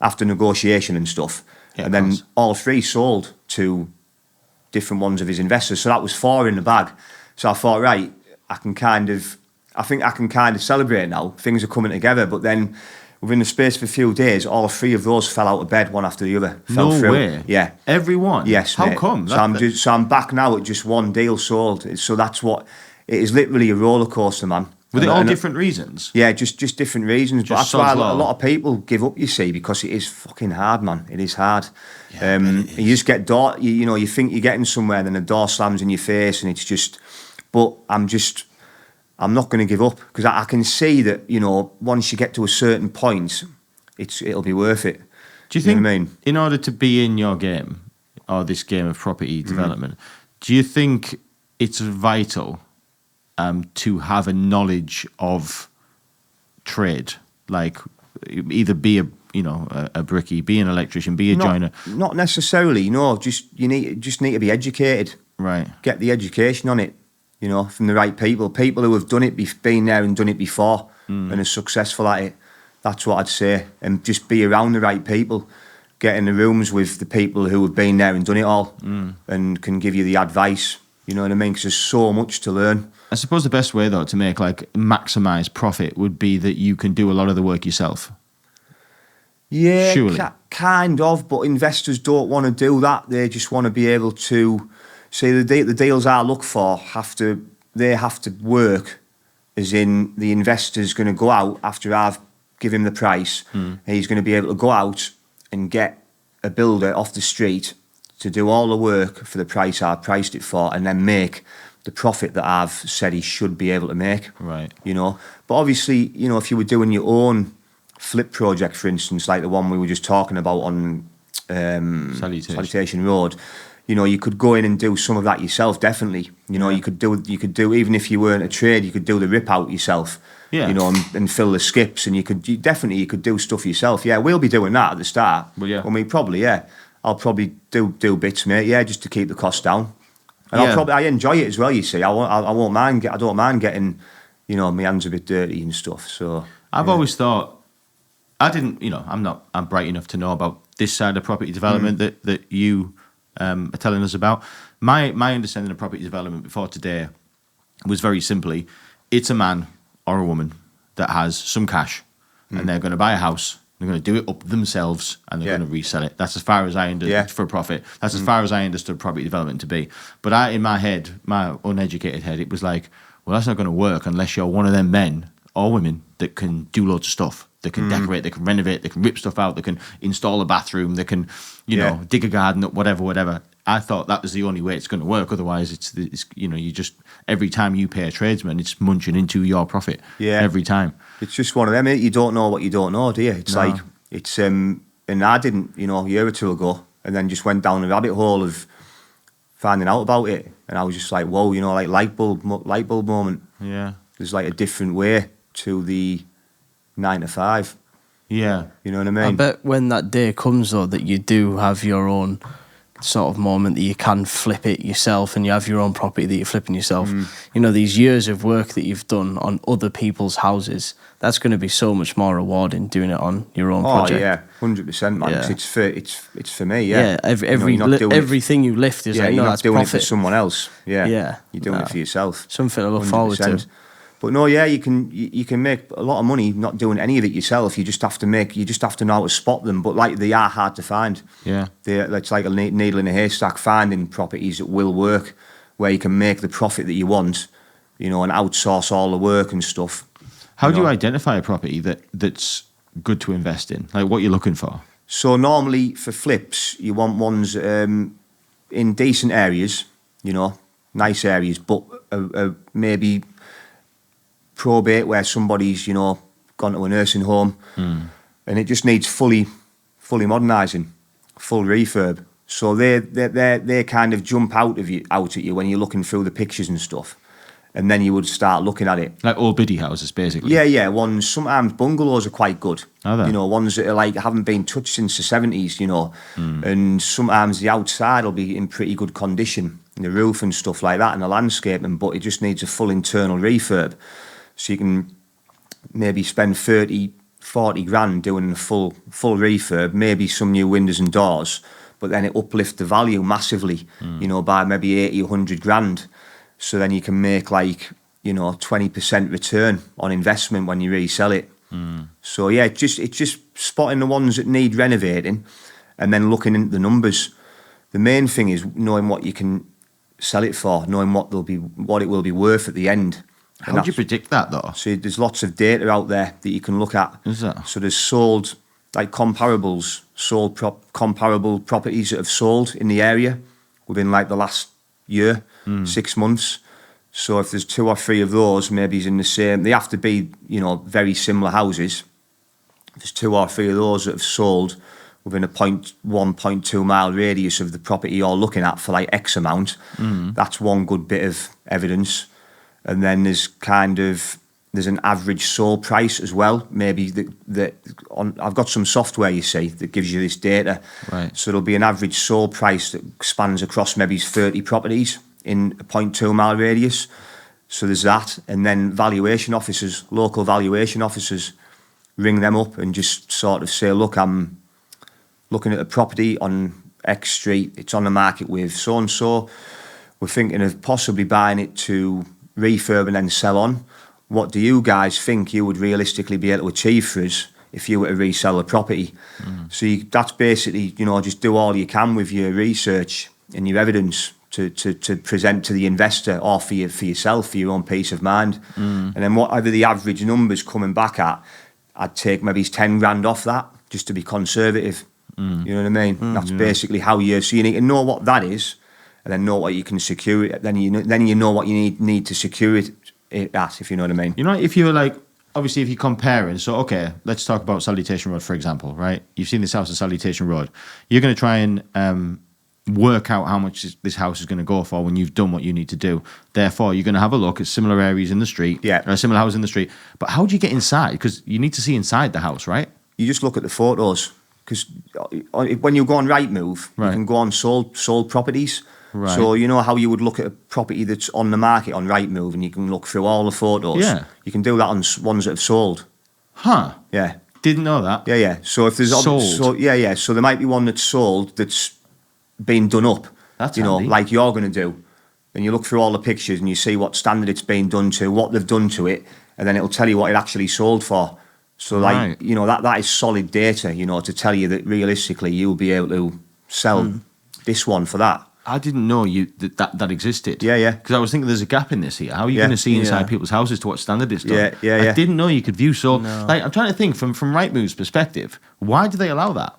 After negotiation and stuff, and then all 3 sold to different ones of his investors. So that was 4 in the bag. So I thought, right, I think I can kind of celebrate now. Things are coming together. But then within the space of a few days, all 3 of those fell out of bed, one after the other. Fell No through. way. Yeah. Everyone? Yes. How mate. come? So I'm back now at just 1 deal sold. So that's what it is. Literally a roller coaster, man. Were they all different reasons? Yeah, just different reasons. But Just that's why a sod's law. lot of people give up, you see, because it is fucking hard, man. It is hard. Yeah, I bet it is. You just get you think you're getting somewhere, then the door slams in your face, and it's just. But I'm not going to give up, because I can see that, once you get to a certain point, it'll be worth it. Do you think, know what I mean? in order to be in your game, or this game of property development, do you think it's vital to have a knowledge of trade, like either be a brickie, be an electrician, be a joiner? Not necessarily. No, you need to be educated. Right. Get the education on it, from the right people who have done it, been there and done it before, and are successful at it. That's what I'd say, and just be around the right people. Get in the rooms with the people who have been there and done it all, and can give you the advice. You know what I mean? Because there's so much to learn. I suppose the best way, though, to make maximize profit would be that you can do a lot of the work yourself. Yeah, Surely. Kind of, but investors don't want to do that. They just want to be able to see the deals I look for have to work, as in the investor's going to go out after I've given him the price. He's going to be able to go out and get a builder off the street to do all the work for the price I've priced it for, and then make the profit that I've said he should be able to make. Right. But obviously, if you were doing your own flip project, for instance, like the one we were just talking about on Salutation Road, you could go in and do some of that yourself. Definitely, you could do even if you weren't a trade, you could do the rip out yourself. Yeah. And fill the skips, and you could do stuff yourself. Yeah, we'll be doing that at the start. Well, yeah. I mean, I'll probably do bits, mate. Yeah, just to keep the cost down. And I enjoy it as well. You see, I won't mind. I don't mind getting, my hands a bit dirty and stuff. So I've always thought, I'm bright enough to know about this side of property development that you are telling us about. My understanding of property development before today was very simply, it's a man or a woman that has some cash, and they're going to buy a house. They're going to do it up themselves, and they're going to resell it. That's as far as I understood for profit. That's as far as I understood property development to be. But in my head, my uneducated head, it was like, well, that's not going to work unless you're one of them men or women that can do loads of stuff. They can decorate, they can renovate, they can rip stuff out, they can install a bathroom, they can, dig a garden up, whatever. I thought that was the only way it's going to work. Otherwise, it's you just, every time you pay a tradesman, it's munching into your profit. Yeah. Every time. It's just one of them. You don't know what you don't know, do you? It's like, and I didn't, a year or two ago, and then just went down the rabbit hole of finding out about it. And I was just like, whoa, like light bulb moment. Yeah. There's like a different way to the 9 to 5. Yeah. You know what I mean? I bet when that day comes, though, that you do have your own sort of moment that you can flip it yourself, and you have your own property that you're flipping yourself. These years of work that you've done on other people's houses, that's going to be so much more rewarding doing it on your own project. Oh yeah, 100%, man. Yeah. It's for me. Yeah. Everything you lift is you're not that's doing profit. it for someone else. Yeah. Yeah. You're doing it for yourself. Something to look forward to. But no, yeah, you can make a lot of money not doing any of it yourself. You just have to know how to spot them. But like, they are hard to find. Yeah, it's like a needle in a haystack, finding properties that will work, where you can make the profit that you want, and outsource all the work and stuff. How do you identify a property that's good to invest in? Like, what you're looking for? So normally for flips, you want ones in decent areas, nice areas, but maybe probate, where somebody's, got gone to a nursing home, and it just needs fully modernising, full refurb. So they kind of jump out at you when you're looking through the pictures and stuff, and then you would start looking at it. Like old biddy houses, basically. Yeah. Ones, sometimes bungalows are quite good. Are they? You know, ones that are like haven't been touched since the 70s. You know, and sometimes the outside will be in pretty good condition, the roof and stuff like that, and the landscaping, but it just needs a full internal refurb. So you can maybe spend 30, 40 grand doing a full refurb, maybe some new windows and doors, but then it uplifts the value massively, you know, by maybe 80, 100 grand. So then you can make like, you know, 20% return on investment when you resell it. So yeah, it's just spotting the ones that need renovating and then looking into the numbers. The main thing is knowing what you can sell it for, knowing what it will be worth at the end. How do you predict that, though? So there's lots of data out there that you can look at. Is there? So there's sold, like comparables, comparable properties that have sold in the area within like the last year, 6 months. So if there's 2 or 3 of those, maybe it's in the same, they have to be, you know, very similar houses. If there's 2 or 3 of those that have sold within a 1.2 mile radius of the property you're looking at for like X amount, that's one good bit of evidence. And then there's an average sold price as well. Maybe I've got some software, you see, that gives you this data. Right. So there'll be an average sold price that spans across maybe 30 properties in a 0.2 mile radius. So there's that. And then valuation officers, local valuation officers, ring them up and just sort of say, look, I'm looking at a property on X street. It's on the market with so-and-so. We're thinking of possibly buying it to refurb and then sell on. What do you guys think you would realistically be able to achieve for us if you were to resell a property? So that's basically, you know, just do all you can with your research and your evidence to present to the investor or for yourself, for your own peace of mind. And then whatever the average number's coming back at, I'd take maybe 10 grand off that just to be conservative. You know what I mean? That's basically how so you need to know what that is, and then know what you can secure it. Then you know what you need to secure it at, if you know what I mean. You know, if you were like, obviously, if you're comparing, so okay, let's talk about Salutation Road, for example, right? You've seen this house at Salutation Road. You're going to try and work out how much this house is going to go for when you've done what you need to do. Therefore, you're going to have a look at similar areas in the street, or similar houses in the street. But how do you get inside? Because you need to see inside the house, right? You just look at the photos. Because when you go on Rightmove, you can go on sold properties. Right. So you know how you would look at a property that's on the market on Rightmove, and you can look through all the photos. Yeah. You can do that on ones that have sold. Huh. Yeah. Didn't know that. Yeah. So if there's sold. So there might be one that's sold that's been done up. That's you know, handy. like you're going to do. And you look through all the pictures and you see what standard it's been done to, what they've done to it, and then it'll tell you what it actually sold for. So like, you know, that is solid data, you know, to tell you that realistically you'll be able to sell this one for that. I didn't know that existed. Yeah. Because I was thinking there's a gap in this here. How are you going to see inside people's houses to what standard it's done? Yeah. I didn't know you could view. So, like, I'm trying to think from Rightmove's perspective, why do they allow that?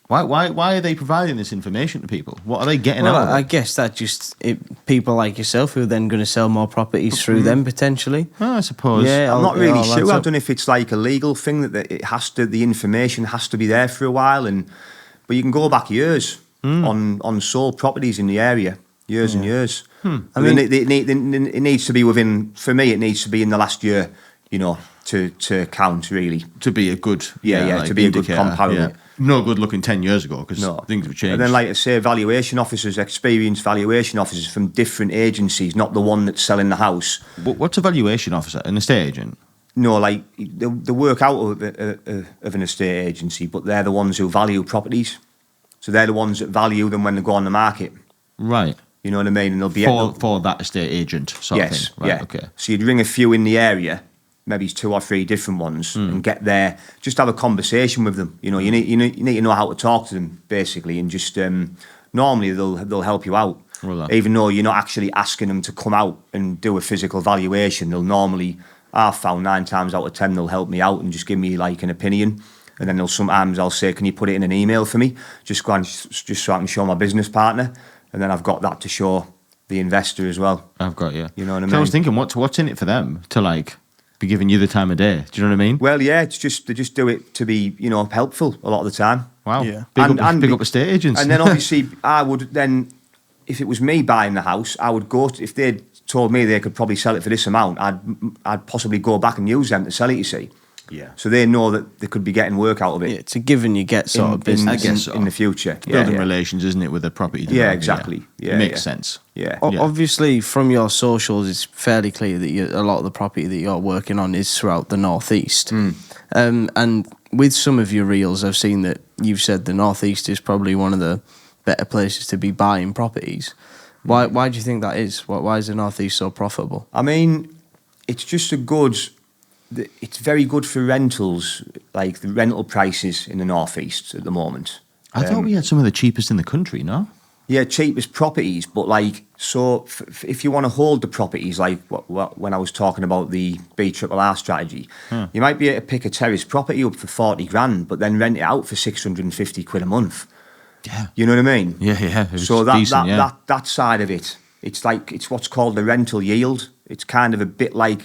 Why are they providing this information to people? What are they getting out of it? I guess that people like yourself who are then going to sell more properties through them potentially. I suppose. Yeah, I'm not really sure. I don't know if it's like a legal thing that the information has to be there for a while, but you can go back years on sold properties in the area, years and years. I mean, it needs to be within. For me, it needs to be in the last year, you know, to count really. To be a good, like to be indicator, a good comparable. Yeah. No good looking 10 years ago because things have changed. And then, like I say, valuation officers, experienced valuation officers from different agencies, not the one that's selling the house. What's a valuation officer? An estate agent? No, like they work out of an estate agency, but they're the ones who value properties. So they're the ones that value them when they go on the market. Right. You know what I mean? And they'll be for that estate agent sort of thing. Right, yeah. Okay. So you'd ring a few in the area, maybe 2 or 3 different ones, and get there. Just have a conversation with them. You know, you need to know how to talk to them basically, and just normally they'll help you out. Well, even though you're not actually asking them to come out and do a physical valuation, they'll normally, I've found 9 times out of 10 they'll help me out and just give me like an opinion. And then sometimes I'll say, can you put it in an email for me? Just so I can show my business partner, and then I've got that to show the investor as well. I've got you. You know what I mean? So I was thinking, what's in it for them to like be giving you the time of day. Do you know what I mean? Well, yeah, it's just they just do it to be, helpful a lot of the time. Wow. Yeah. Big up estate agents. And then obviously I would then, if it was me buying the house, I would go if they'd told me they could probably sell it for this amount, I'd possibly go back and use them to sell it. You see. Yeah. So they know that they could be getting work out of it. Yeah, it's a give and you get sort of business. I guess so. In the future. Building relations, isn't it, with a property developer? Yeah, exactly. Yeah, it makes sense. Yeah. Obviously, from your socials, it's fairly clear that a lot of the property that you're working on is throughout the northeast. And with some of your reels, I've seen that you've said the northeast is probably one of the better places to be buying properties. Why do you think that is? Why is the northeast so profitable? I mean, it's just it's very good for rentals, like the rental prices in the northeast at the moment. I thought we had some of the cheapest in the country, no? Yeah, cheapest properties, but if you want to hold the properties, like when I was talking about the BRRR strategy, you might be able to pick a terrace property up for 40 grand, but then rent it out for 650 quid a month. Yeah. You know what I mean? Yeah. So that side of it, it's what's called the rental yield. It's kind of a bit like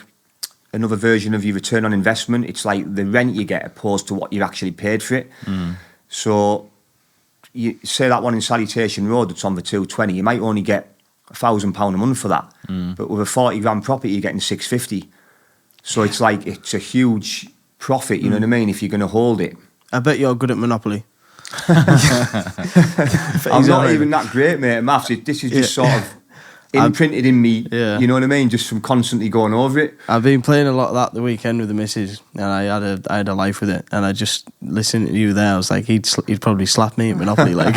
another version of your return on investment. It's like the rent you get opposed to what you actually paid for it. So you say that one in Salutation Road that's on for 220, you might only get £1,000 a month for that. But with a 40 grand property, you're getting 650. So it's like, it's a huge profit, you know what I mean, if you're going to hold it. I bet you're good at Monopoly. I'm not even that great, mate, at maths. This is just sort of imprinted in me, you know what I mean, just from constantly going over it. I've been playing a lot of that the weekend with the missus, and I had a life with it, and I just listened to you there. I was like, he'd probably slap me at Monopoly, like.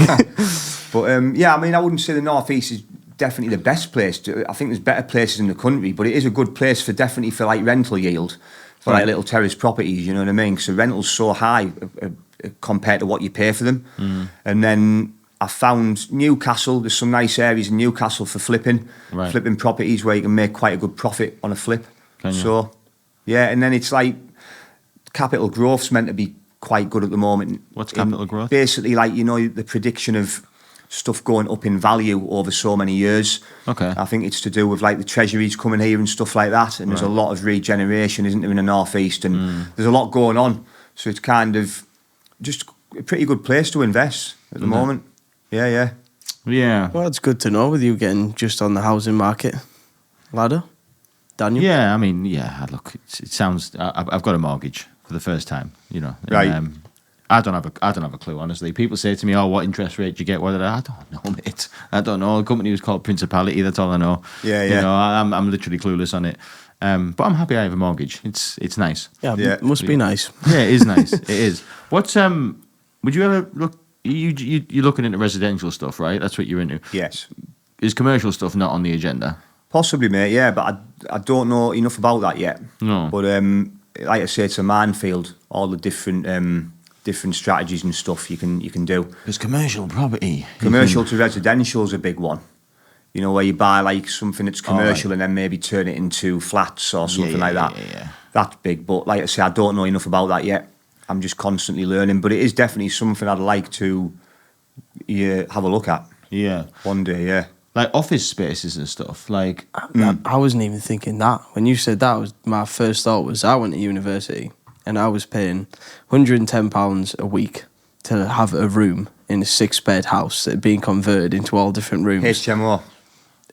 But yeah, I mean, I wouldn't say the northeast is definitely the best place. I think there's better places in the country, but it is a good place for like rental yield for like little terrace properties. You know what I mean? Because the rental's so high compared to what you pay for them, and then I found Newcastle. There's some nice areas in Newcastle for flipping properties where you can make quite a good profit on a flip. So, yeah, and then it's like capital growth's meant to be quite good at the moment. What's capital growth? Basically, like, the prediction of stuff going up in value over so many years. Okay. I think it's to do with like the treasuries coming here and stuff like that. And there's a lot of regeneration, isn't there, in the northeast? And there's a lot going on. So it's kind of just a pretty good place to invest at the moment. Yeah. Well, it's good to know with you getting just on the housing market ladder, Daniel. Yeah, I mean, look, it sounds. I've got a mortgage for the first time, Right. And, I don't have a clue, honestly. People say to me, "Oh, what interest rate do you get?" I don't know, mate. I don't know. The company was called Principality. That's all I know. Yeah. I'm literally clueless on it. But I'm happy I have a mortgage. It's nice. Yeah, it must be nice. Yeah, it is nice. It is. What's would you ever look? You're looking into residential stuff, right? That's what you're into. Yes. Is commercial stuff not on the agenda? Possibly, mate, yeah, but I don't know enough about that yet. No. But like I say, it's a minefield, all the different strategies and stuff you can do. There's commercial property. Commercial to residential is a big one. Where you buy like something that's commercial and then maybe turn it into flats or something like that. Yeah. That's big. But like I say, I don't know enough about that yet. I'm just constantly learning. But it is definitely something I'd like to have a look at. Yeah. One day, yeah. Like office spaces and stuff. Like I wasn't even thinking that. When you said that, my first thought was I went to university and I was paying £110 a week to have a room in a 6-bed house that had been converted into all different rooms. HMO.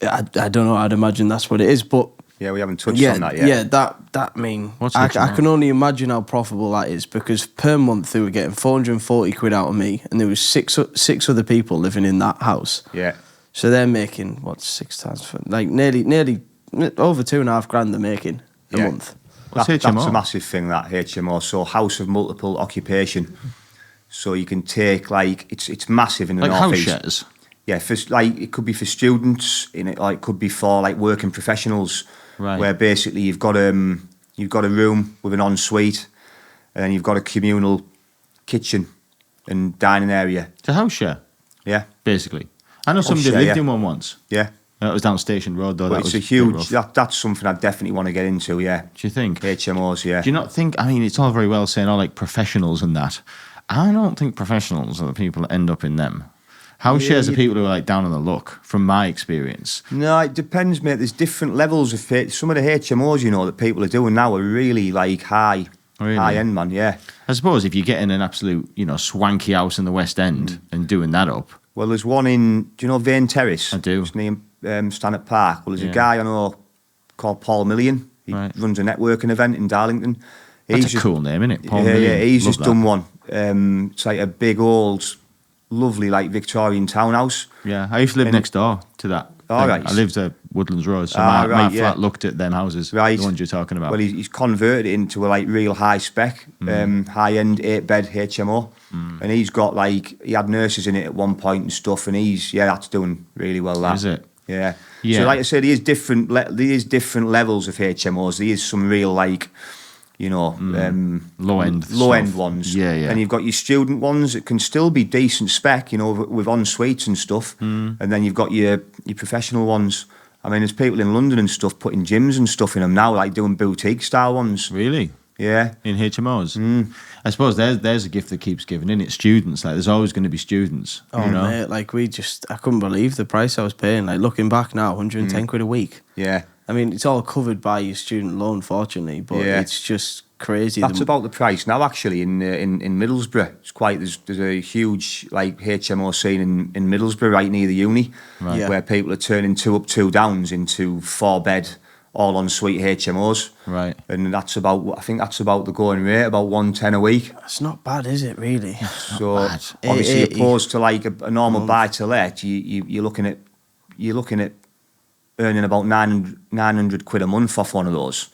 I don't know. I'd imagine that's what it is, but yeah, we haven't touched on that yet. Yeah, that I mean, I can only imagine how profitable that is because per month they were getting 440 quid out of me, and there was six other people living in that house. Yeah. So they're making 6 times for like nearly over £2,500 they're making a month. What's That's HMO? a massive thing, that HMO. So house of multiple occupation. So you can take it's massive in the like house northeast. shares. Yeah, it could be for students, it could be for like working professionals, right? Where basically you've got a room with an ensuite, and you've got a communal kitchen and dining area. It's a house share. Yeah, basically. I know somebody lived in one once. Yeah, it was down Station Road though. But it's a huge. That's something I definitely want to get into. Yeah. Do you think HMOs? Yeah. Do you not think? I mean, it's all very well saying like professionals and that. I don't think professionals are the people that end up in them. House shares are people who are like down on the luck, from my experience. No, it depends, mate. There's different levels of it. Some of the HMOs, you know, that people are doing now are really like high end, man. Yeah. I suppose if you're getting an absolute, swanky house in the West End and doing that up. Well, there's one in, do you know Vane Terrace? I do. It's near Stanhope Park. Well, there's a guy I know called Paul Million. He runs a networking event in Darlington. That's a cool name, isn't it? Paul Million. Yeah, he's just done one. It's like a big old, lovely, like Victorian townhouse. Yeah, I used to live next door to that. All right. I lived at Woodlands Road, so my flat looked at them houses, the ones you're talking about. Well, he's converted it into a like real high spec, high end 8-bed HMO, and he's got like he had nurses in it at one point and stuff, and that's doing really well. That is it? Yeah. So like I said, there is different levels of HMOs. There is some real like, low end ones. Yeah. And you've got your student ones that can still be decent spec, with en suites and stuff. And then you've got your professional ones. I mean, there's people in London and stuff putting gyms and stuff in them now, like doing boutique style ones. Really? Yeah. In HMOs? I suppose there's a gift that keeps giving, in it? Students. Like, there's always going to be students. Oh, mate, like I couldn't believe the price I was paying. Like, looking back now, 110 quid a week. Yeah. I mean, it's all covered by your student loan, fortunately, but it's just crazy. That's about the price now. Actually, in Middlesbrough, there's a huge like HMO scene in Middlesbrough, right near the uni, where people are turning 2 up, 2 downs into 4-bed, all en suite HMOs. Right. And I think that's about the going rate, about 110 a week. That's not bad, is it? Really? So obviously, opposed to like a normal buy to let, you're looking at earning about 900 quid a month off one of those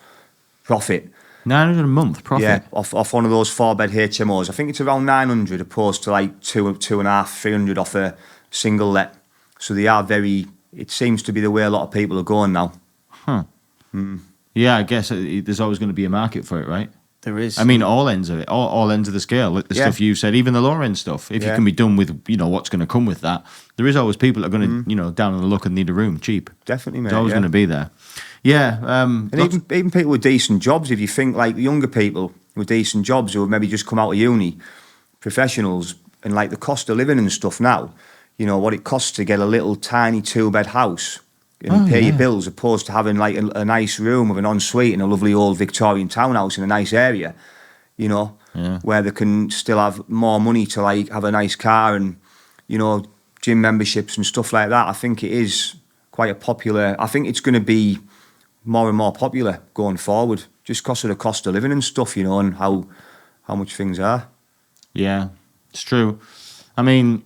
profit. 900 a month profit? Yeah, off one of those 4-bed HMOs. I think it's around 900 opposed to like 2.5, 300 off a single let. So they are it seems to be the way a lot of people are going now. Huh. Yeah, I guess there's always going to be a market for it, right? There is. I mean, all ends of it, all ends of the scale. Like the stuff you said, even the lower end stuff. If you can be done with, what's going to come with that, there is always people that are going to, down on the luck and need a room cheap. Definitely, mate. It's always going to be there. Yeah. And even people with decent jobs, if you think like younger people with decent jobs who have maybe just come out of uni, professionals, and like the cost of living and stuff now, what it costs to get a little tiny 2-bed house and pay your bills, opposed to having like a nice room with an ensuite in a lovely old Victorian townhouse in a nice area, where they can still have more money to like have a nice car and, gym memberships and stuff like that. I think it is quite a popular. I think it's going to be more and more popular going forward, just because of the cost of living and stuff, and how much things are. Yeah, it's true. I mean,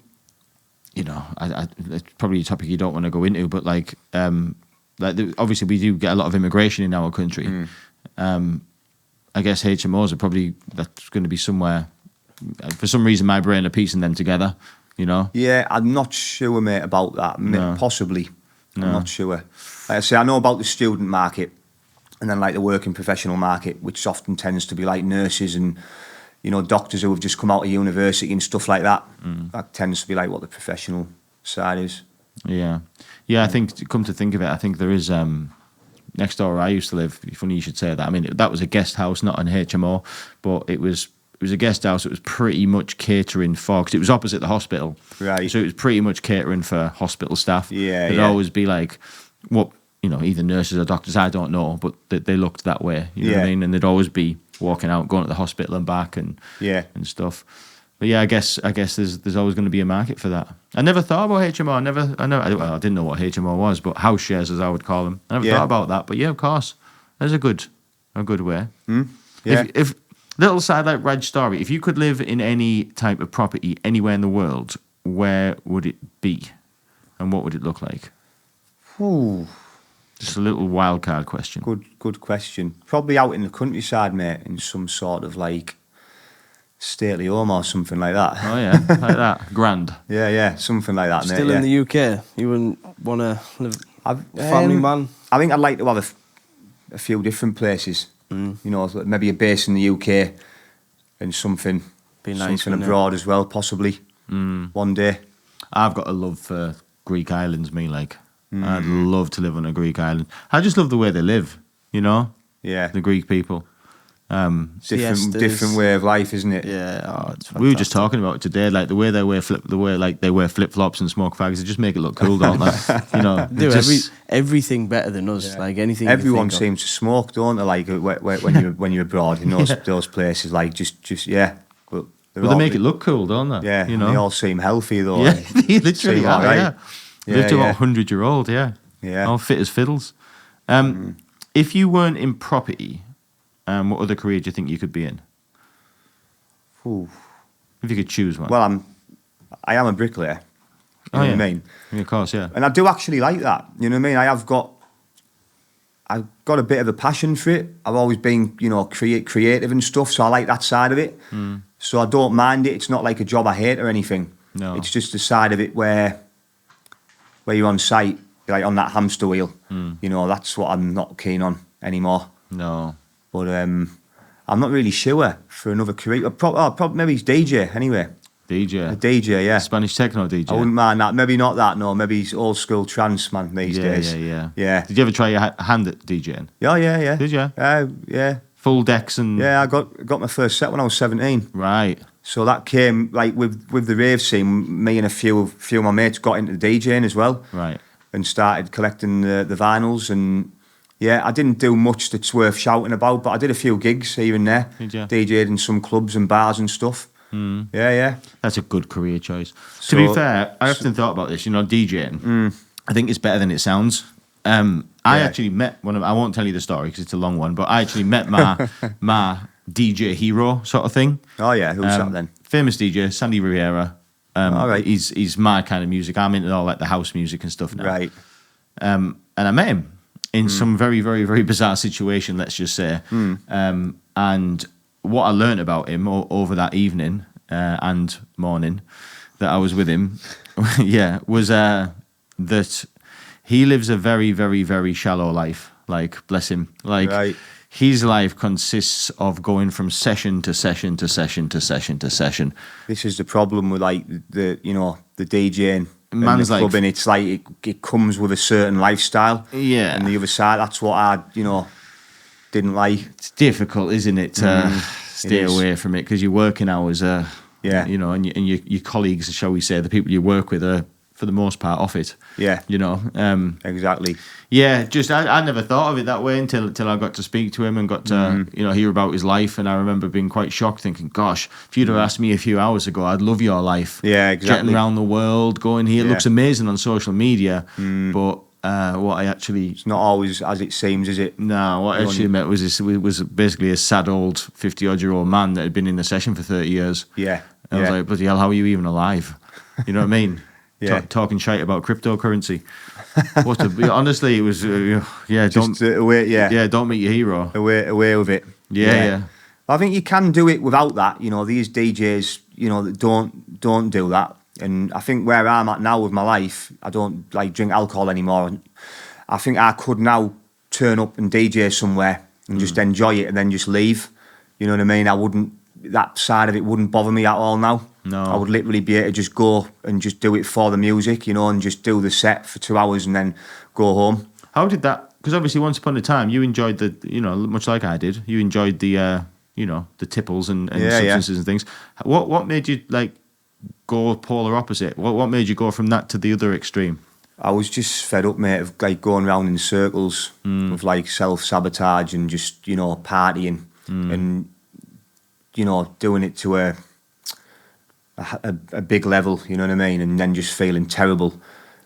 it's probably a topic you don't want to go into, but obviously we do get a lot of immigration in our country. I guess HMOs are that's going to be somewhere. For some reason, my brain are piecing them together. Yeah, I'm not sure, mate, about that. No. Possibly, I'm not sure. Like I say, I know about the student market, and then like the working professional market, which often tends to be like nurses and doctors who have just come out of university and stuff like that. That tends to be like what the professional side is. Yeah. I think, come to think of it, I think there is next door where I used to live. Funny you should say that. I mean, that was a guest house, not an HMO, but it was a guest house. It was pretty much catering for, because it was opposite the hospital. Right. So it was pretty much catering for hospital staff. Yeah. It'd always be like, what, either nurses or doctors, I don't know, but they looked that way. You know what I mean? And they'd always be walking out, going to the hospital and back and stuff. But yeah, I guess there's always going to be a market for that. I never thought about HMO. I didn't know what HMO was, but house shares, as I would call them. I never thought about that. But yeah, of course, there's a good way. Yeah. If little side like Reg story, if you could live in any type of property anywhere in the world, where would it be, and what would it look like? Ooh. Just a little wild card question. Good question. Probably out in the countryside, mate, in some sort of like stately home or something like that. Oh yeah, like that. Grand. Yeah, something like that, mate. Still in the UK? You wouldn't want to live family man? I think I'd like to have a few different places. Maybe a base in the UK and something abroad as well, possibly. One day. I've got a love for Greek islands, I'd love to live on a Greek island. I just love the way they live, Yeah. the Greek people. Siestas. different way of life, isn't it? Yeah, oh, it's We were just fantastic. talking about it today, like the way they wear flip flops and smoke fags. They just make it look cool, don't they? You know, Do just, everything better than us. Like anything. you Everyone think of. seems to smoke, don't they? Like when you're abroad in those places, like just yeah. But but they make it look cool, don't they? yeah. you and know, they all seem healthy though. yeah, and they literally seem are. alright. Yeah, Yeah, live to yeah. about 100-year-old. Yeah, Yeah. all fit as fiddles. If you weren't in property, what other career do you think you could be in? Ooh. If you could choose one. Well, I am a bricklayer. You know what I mean? Yeah, of course, yeah. And I do actually like that. You know what I mean? I've got a bit of a passion for it. I've always been, creative and stuff, so I like that side of it. So I don't mind it. It's not like a job I hate or anything. No. It's just the side of it where you're on site, you're like on that hamster wheel. That's what I'm not keen on anymore. No. But I'm not really sure for another career. Probably maybe it's DJ anyway. A DJ. DJ, yeah. Spanish techno DJ. I wouldn't mind that. Maybe not that, no. Maybe he's old school trance man these days. Yeah. Yeah. Did you ever try your hand at DJing? Yeah. Did you? Yeah. Full decks and... Yeah, I got my first set when I was 17. Right. So that came, like, with the rave scene, me and a few of my mates got into DJing as well. Right. And started collecting the vinyls. And, yeah, I didn't do much that's worth shouting about, but I did a few gigs here and there. Did you? DJed in some clubs and bars and stuff. Yeah. That's a good career choice. So- to be fair, I often thought about this, DJing. I think it's better than it sounds. I actually met I won't tell you the story because it's a long one, but I actually met my DJ hero sort of thing. Oh, yeah. Who's that then? Famous DJ, Sandy Riviera. All right. He's my kind of music. I'm into all like the house music and stuff now. Right. And I met him in some very, very, very bizarre situation, let's just say. And what I learned about him over that evening and morning that I was with him, was that he lives a very, very, very shallow life. Like, bless him. Like, Right. his life consists of going from session to session to session to session to session. This is the problem with like the DJing and Man's the like- clubbing. It's like it comes with a certain lifestyle. Yeah. And the other side, that's what I didn't like. It's difficult, isn't it, to stay is. away from it because your working hours are, Yeah. and your colleagues, shall we say, the people you work with are for the most part off it. Yeah. Exactly. Yeah, just I never thought of it that way until I got to speak to him and got to hear about his life, and I remember being quite shocked, thinking, "Gosh, if you'd have asked me a few hours ago, I'd love your life." Yeah, exactly. Getting around the world, going here, it Yeah. looks amazing on social media, but what I actually It's not always as it seems, is it? no, what I actually met was basically a sad old 50-odd-year-old man that had been in the session for 30 years. Yeah. And I was like, bloody hell, how are you even alive? You know what I mean? Yeah. Talking shite about cryptocurrency. Honestly, it was, Just away, don't meet your hero. away with it. Yeah. I think you can do it without that. These DJs, that don't do that. And I think where I'm at now with my life, I don't like drink alcohol anymore. I think I could now turn up and DJ somewhere and just enjoy it and then just leave. You know what I mean? That side of it wouldn't bother me at all now. No. I would literally be able to just go and just do it for the music, and just do the set for 2 hours and then go home. How did that, because obviously once upon a time you enjoyed the, much like I did, you enjoyed the, the tipples and substances and things. What made you like go polar opposite? What made you go from that to the other extreme? I was just fed up, mate, of like going around in circles with like self-sabotage and just, partying and, doing it to a big level, you know what I mean? And then just feeling terrible.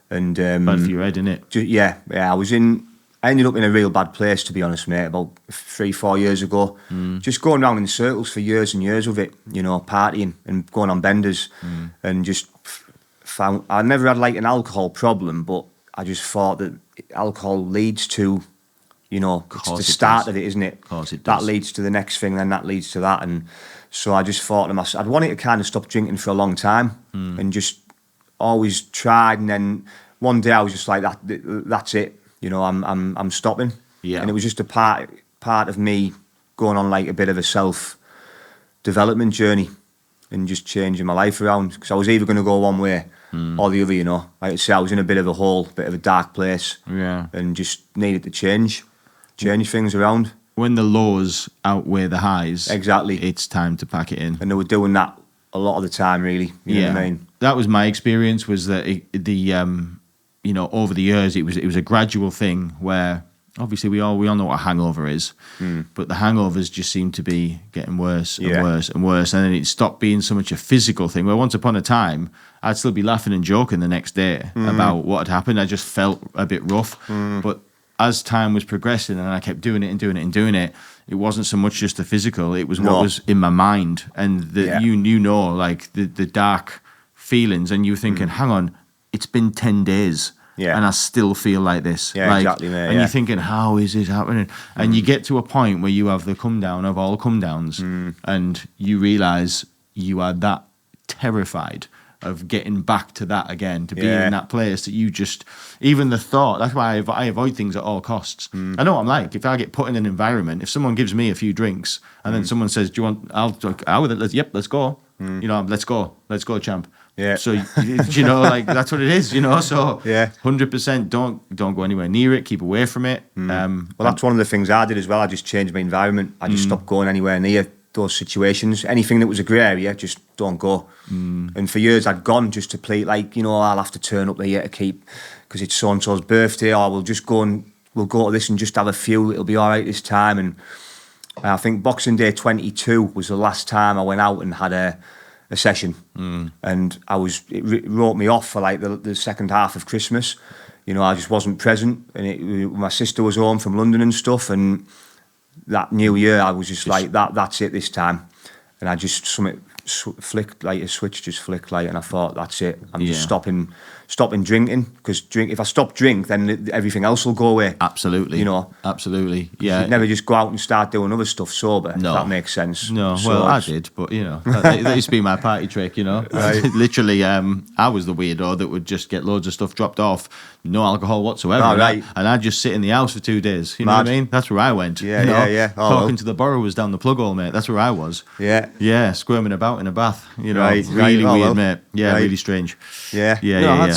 And Bad for your head, innit? I ended up in a real bad place, to be honest, mate, about 3-4 years ago. Just going around in circles for years and years with it, partying and going on benders and just found... I never had like an alcohol problem, but I just thought that alcohol leads to, it's the start of it, isn't it? Of course it That does. leads to the next thing, then that leads to that. And so I just thought to myself, I'd wanted to kind of stop drinking for a long time and just always tried. And then one day I was just like, that's it. I'm stopping. Yeah. And it was just a part of me going on like a bit of a self-development journey and just changing my life around. Because I was either going to go one way or the other, Like I say, I was in a bit of a hole, bit of a dark place. Yeah. And just needed to change things around. when the lows outweigh the highs, Exactly. it's time to pack it in. And they were doing that a lot of the time, really. You know what I mean? That was my experience. Was that over the years it was a gradual thing where obviously we all know what a hangover is, but the hangovers just seem to be getting worse and worse and worse, and then it stopped being so much a physical thing. Where once upon a time I'd still be laughing and joking the next day about what had happened. I just felt a bit rough, but as time was progressing and I kept doing it, it wasn't so much just the physical, it was what was in my mind, and like the dark feelings, and you thinking, hang on, it's been 10 days and I still feel like this. Yeah, exactly, mate. And you're thinking, how is this happening? And you get to a point where you have the come down of all come downs, and you realise you are that terrified of getting back to that again, to be in that place that you just, even the thought, that's why I avoid things at all costs. I know what I'm like. If I get put in an environment, if someone gives me a few drinks and then someone says, do you want, I'll with it, let's go. Let's go, champ. Yeah. So, like, that's what it is, so 100% don't go anywhere near it, keep away from it. Well, that's one of the things I did as well. I just changed my environment. I just stopped going anywhere near those situations. Anything that was a grey area, just don't go. And for years I'd gone just to play, like, I'll have to turn up there to keep, because it's so-and-so's birthday, or we'll go to this and just have a few, it'll be all right this time. And I think Boxing Day 22 was the last time I went out and had a session, and it wrote me off for like the second half of Christmas. I just wasn't present, and my sister was home from London and stuff, and that New Year I was just like, that's it this time. And I just flicked, like a switch just flicked, like, and I thought, that's it, I'm just stopping drinking, because if I stop drink, then everything else will go away. Absolutely. Absolutely. Yeah. You'd never just go out and start doing other stuff sober. No. If that makes sense. No, So well, I did, but that used to be my party trick, Right. Literally, I was the weirdo that would just get loads of stuff dropped off, no alcohol whatsoever. Oh, right. And I'd just sit in the house for 2 days. You know what I mean? That's where I went. Yeah. Oh, Talking to the borrowers down the plug hole, mate. That's where I was. Yeah. Yeah, squirming about in a bath. Right. Really Oh, weird, well. mate. Yeah, Right. really strange. Yeah.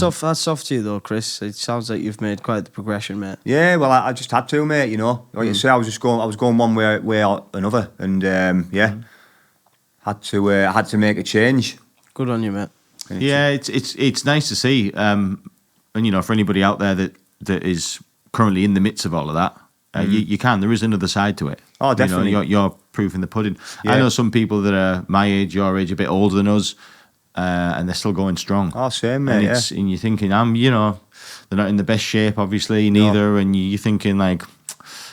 Hats off to you though, Chris. It sounds like you've made quite the progression, mate. Yeah, well, I just had to, mate. Like you say, I was going one way or another, and had to make a change. Good on you, mate. Yeah, it's nice to see, and for anybody out there that is currently in the midst of all of that, you can. There is another side to it. Oh, definitely. You're proof in the pudding. Yeah. I know some people that are my age, your age, a bit older than us, and they're still going strong. Oh, same, mate. And you're thinking, they're not in the best shape, obviously, neither, and you're thinking like,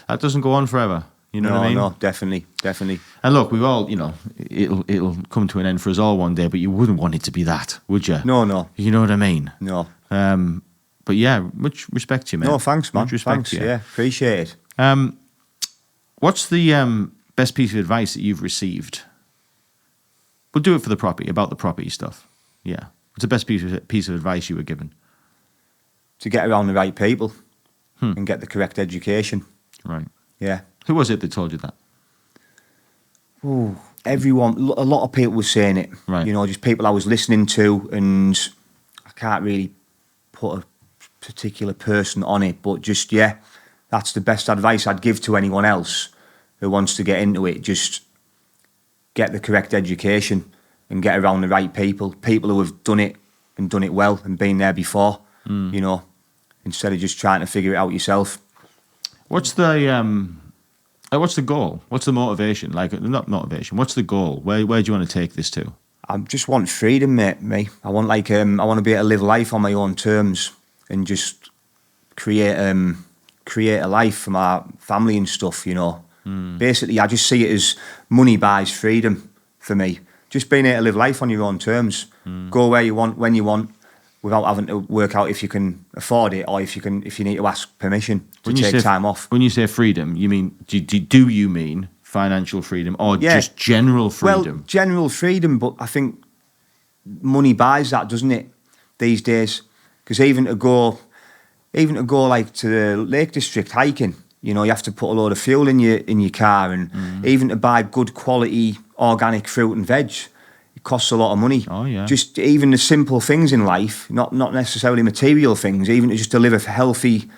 that doesn't go on forever. You know what I mean? No, definitely. And look, we've all, it'll come to an end for us all one day, but you wouldn't want it to be that, would you? No. You know what I mean? No. But yeah, much respect to you, man. No, thanks, man. Much respect Thanks, to you. yeah, appreciate it. What's the best piece of advice that you've received? We'll do it for the property, about the property stuff. Yeah. What's the best piece of advice you were given? To get around the right people and get the correct education. Right. Yeah. Who was it that told you that? Ooh, everyone, a lot of people were saying it. Right. Just people I was listening to, and I can't really put a particular person on it, but just, that's the best advice I'd give to anyone else who wants to get into it. Just get the correct education and get around the right people who have done it and done it well and been there before, instead of just trying to figure it out yourself. What's the goal? What's the motivation? Like, not motivation. What's the goal? Where do you want to take this to? I just want freedom, mate. I want I want to be able to live life on my own terms and just create a life for my family and stuff. Basically, I just see it as money buys freedom for me. Just being able to live life on your own terms, go where you want, when you want, without having to work out if you can afford it or if you need to ask permission to take time off. When you say freedom, you mean do you mean financial freedom or just general freedom? Well, general freedom, but I think money buys that, doesn't it? These days, because even to go like to the Lake District hiking, you have to put a load of fuel in your car, and even to buy good quality organic fruit and veg, it costs a lot of money. Oh yeah. Just even the simple things in life, not necessarily material things, even just to live a healthy,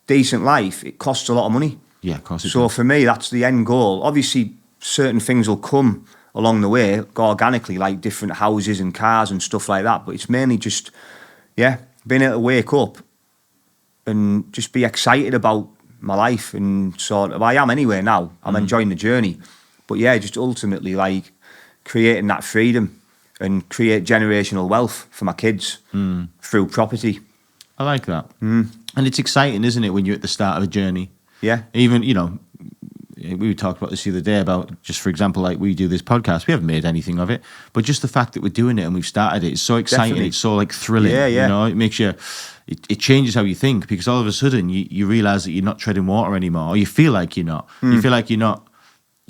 decent life, it costs a lot of money. Yeah, of course it So does. for me, that's the end goal. Obviously, certain things will come along the way, go organically, like different houses and cars and stuff like that. But it's mainly just, being able to wake up and just be excited about my life and sort of, I am anyway now. I'm enjoying the journey. But yeah, just ultimately like creating that freedom and create generational wealth for my kids through property. I like that. And it's exciting, isn't it, when you're at the start of a journey? Yeah. Even, we talked about this the other day about, just for example, like we do this podcast. We haven't made anything of it, but just the fact that we're doing it and we've started it is so exciting. Definitely. It's so like thrilling. Yeah. It makes you, it changes how you think, because all of a sudden you realize that you're not treading water anymore, or you feel like you're not. You feel like you're not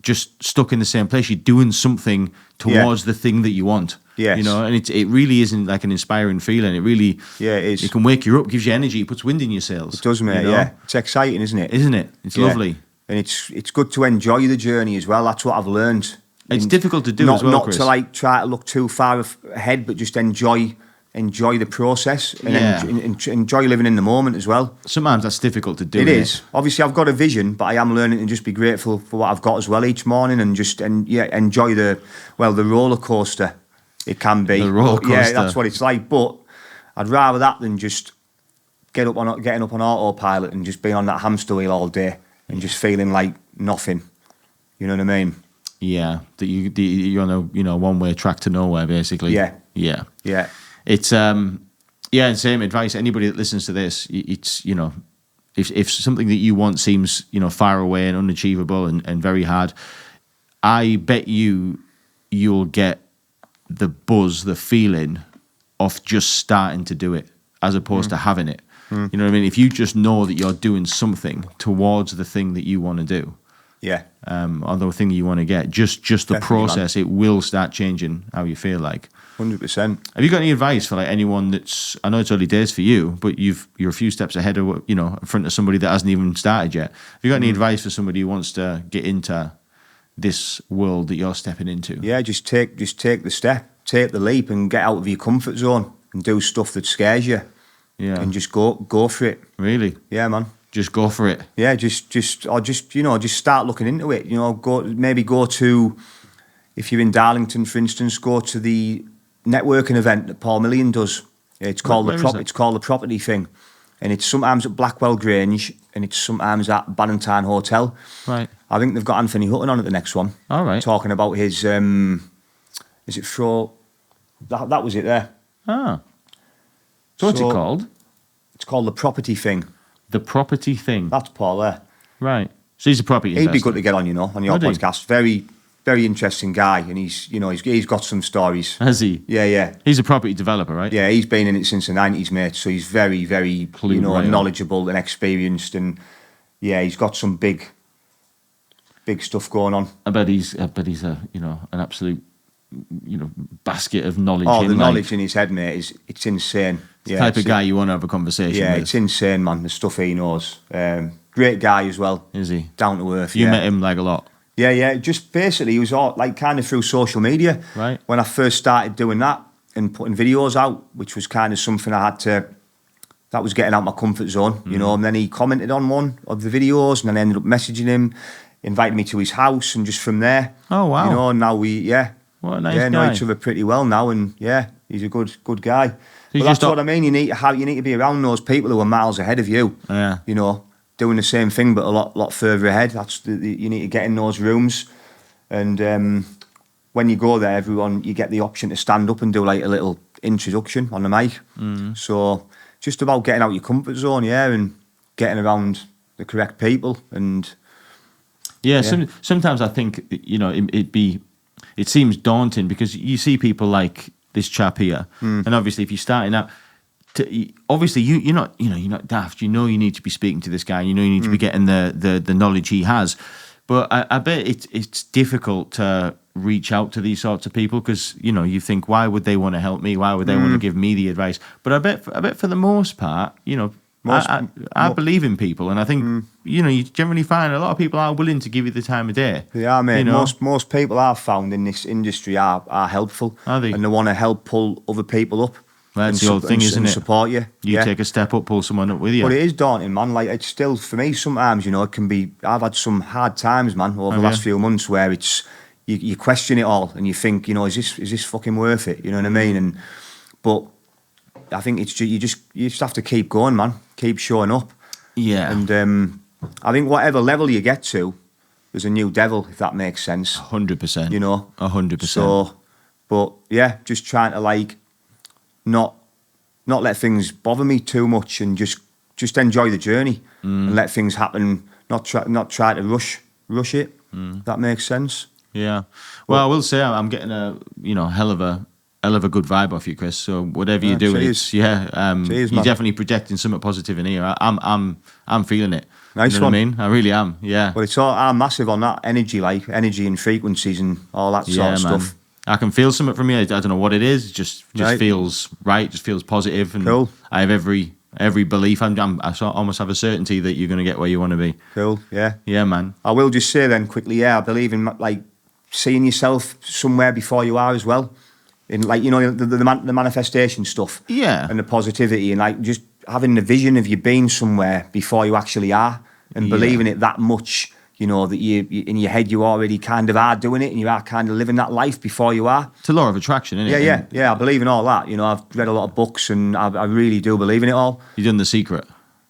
just stuck in the same place. You're doing something towards the thing that you want. Yes. And it really isn't like an inspiring feeling. It really, Yeah, it is. It can wake you up, gives you energy, puts wind in your sails. It does, mate, yeah. It's exciting, isn't it? Isn't it? It's Yeah. lovely. And it's good to enjoy the journey as well. That's what I've learned. It's And difficult to do not, as well, Not Chris. to like try to look too far ahead, but just enjoy the process and enjoy living in the moment as well. Sometimes that's difficult to do. It is. Obviously, I've got a vision, but I am learning to just be grateful for what I've got as well each morning, and just enjoy the roller coaster. It can be. The roller But, yeah, coaster. that's what it's like. But I'd rather that than just getting up on autopilot and just being on that hamster wheel all day and just feeling like nothing. You know what I mean? Yeah, that you're on a one-way track to nowhere, basically. Yeah. Yeah. It's and same advice. Anybody that listens to this, it's if something that you want seems far away and unachievable and very hard, I bet you'll get the buzz, the feeling of just starting to do it as opposed to having it. You know what I mean? If you just know that you're doing something towards the thing that you want to do, Yeah. or the thing you want to get, just the Definitely, process, it will start changing how you feel like. 100%. Have you got any advice for like anyone that's? I know it's early days for you, but you're a few steps ahead of in front of somebody that hasn't even started yet. Have you got any advice for somebody who wants to get into this world that you're stepping into? Yeah, just take the step, take the leap, and get out of your comfort zone and do stuff that scares you. Yeah. And just go for it. Really? Yeah, man. Just go for it. Yeah, just start looking into it. Go to, if you're in Darlington, for instance, go to the networking event that Paul Million does. It's called Where is that? It's called the Property Thing, and it's sometimes at Blackwell Grange and it's sometimes at Bannington Hotel. Right. I think they've got Anthony Hutton on at the next one. All right. Talking about his is it Fro? That was it there. Ah. So what's it called? It's called the Property Thing. The Property Thing. That's Paul there. Right. So he's a property He'd be investor. good to get on, on your Would he? podcast. Very, very interesting guy, and he's got some stories. Has he? Yeah. He's a property developer, right? Yeah, he's been in it since the 90s, mate. So he's very, very, Clued right on. knowledgeable and experienced, and yeah, he's got some big stuff going on. I bet he's a an absolute basket of knowledge. Oh, him, the like, knowledge in his head, mate, it's insane. the type of guy you want to have a conversation Yeah, with. it's insane, man. The stuff he knows. Great guy as well. Is he? Down to earth. You yeah. met him like a lot. Yeah. Just basically, he was all like kind of through social media. Right. When I first started doing that and putting videos out, which was kind of something I had to. That was getting out my comfort zone, And then he commented on one of the videos, and then I ended up messaging him, invited me to his house, and just from there. Oh, wow. And now What a nice know guy. each other pretty well now, and yeah, he's a good guy. you But that's just what I mean. You need to be around those people who are miles ahead of you. Yeah. Doing the same thing but a lot further ahead. You need to get in those rooms, and when you go there, you get the option to stand up and do like a little introduction on the mic. So just about getting out your comfort zone, and getting around the correct people, and Yeah. Sometimes I think it seems daunting because you see people like this chap here, and obviously if you're starting out, obviously you're not daft. You need to be speaking to this guy. You need to be getting the knowledge he has. But I bet it's difficult to reach out to these sorts of people because you think, why would they want to help me? Why would they want to give me the advice? But I bet for the most part, I believe in people, and I think you generally find a lot of people are willing to give you the time of day. they are, mate. Most people I've found in this industry are helpful, Are they? And they want to help pull other people up. Well, that's the old thing, isn't and it? support you. You take a step up, pull someone up with you. But it is daunting, man. Like, it's still, for me, sometimes, you know, it can be, I've had some hard times, man, over the last few months where it's, you question it all and you think, you know, is this fucking worth it? You know what I mean? But I think it's you just have to keep going, man. Keep showing up. Yeah. And I think whatever level you get to, there's a new devil, if that makes sense. 100%. You know? 100%. So, but yeah, just trying to like not let things bother me too much and just enjoy the journey and let things happen. Not try to rush it. If that makes sense. Yeah. Well, I will say I'm getting a hell of a good vibe off you, Chris. So whatever you do, cheers. you're definitely projecting something positive in here. I'm feeling it. Nice you know one. What I mean, I really am. Yeah. But I'm massive on that energy, like energy and frequencies and all that sort of man. stuff. I can feel something from you. I don't know what it is. It just feels right. Just feels positive. And cool. I have every belief. I almost have a certainty that you're going to get where you want to be. Cool. Yeah. Yeah, man. I will just say then quickly. Yeah, I believe in like seeing yourself somewhere before you are as well. In like the manifestation stuff. Yeah. And the positivity and like just having the vision of you being somewhere before you actually are and believing it that much. You know, that you in your head you already kind of are doing it and you are kind of living that life before you are. It's a law of attraction, isn't it? Yeah, I believe in all that. You know, I've read a lot of books and I really do believe in it all. You've done The Secret.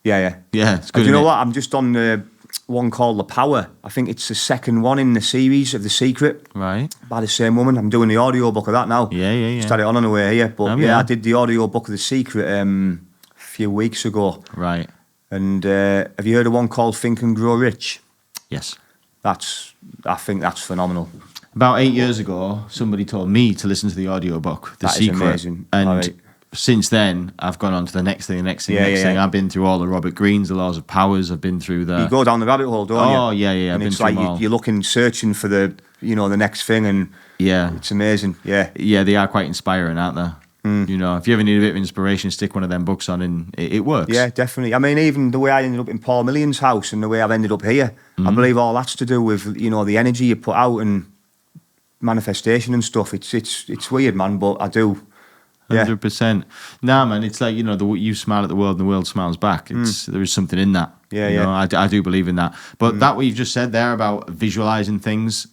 Yeah. Yeah, it's good. Do you know what? I'm just on the one called The Power. I think it's the second one in the series of The Secret. Right. By the same woman. I'm doing the audio book of that now. Yeah. Just had it on the way here. But yeah, I did the audio book of The Secret a few weeks ago. Right. And have you heard of one called Think and Grow Rich? Yes. I think that's phenomenal. About 8 years ago, somebody told me to listen to the audiobook, The Secret. Is amazing. And since then, I've gone on to the next thing. I've been through all the Robert Greens, the Laws of Powers. I've been through the... You go down the rabbit hole, don't you? Oh, yeah. And I've it's been like through them all. you're looking, searching for the next thing, and it's amazing. Yeah. Yeah, they are quite inspiring, aren't they? You know, if you ever need a bit of inspiration, stick one of them books on and it works. Yeah, definitely. I mean, even the way I ended up in Paul Million's house and the way I've ended up here, I believe all that's to do with, the energy you put out and manifestation and stuff. It's weird, man, but I do. 100%. Nah, man, it's like, you smile at the world and the world smiles back. There is something in that. Yeah. I do believe in that. But that what you've just said there about visualizing things,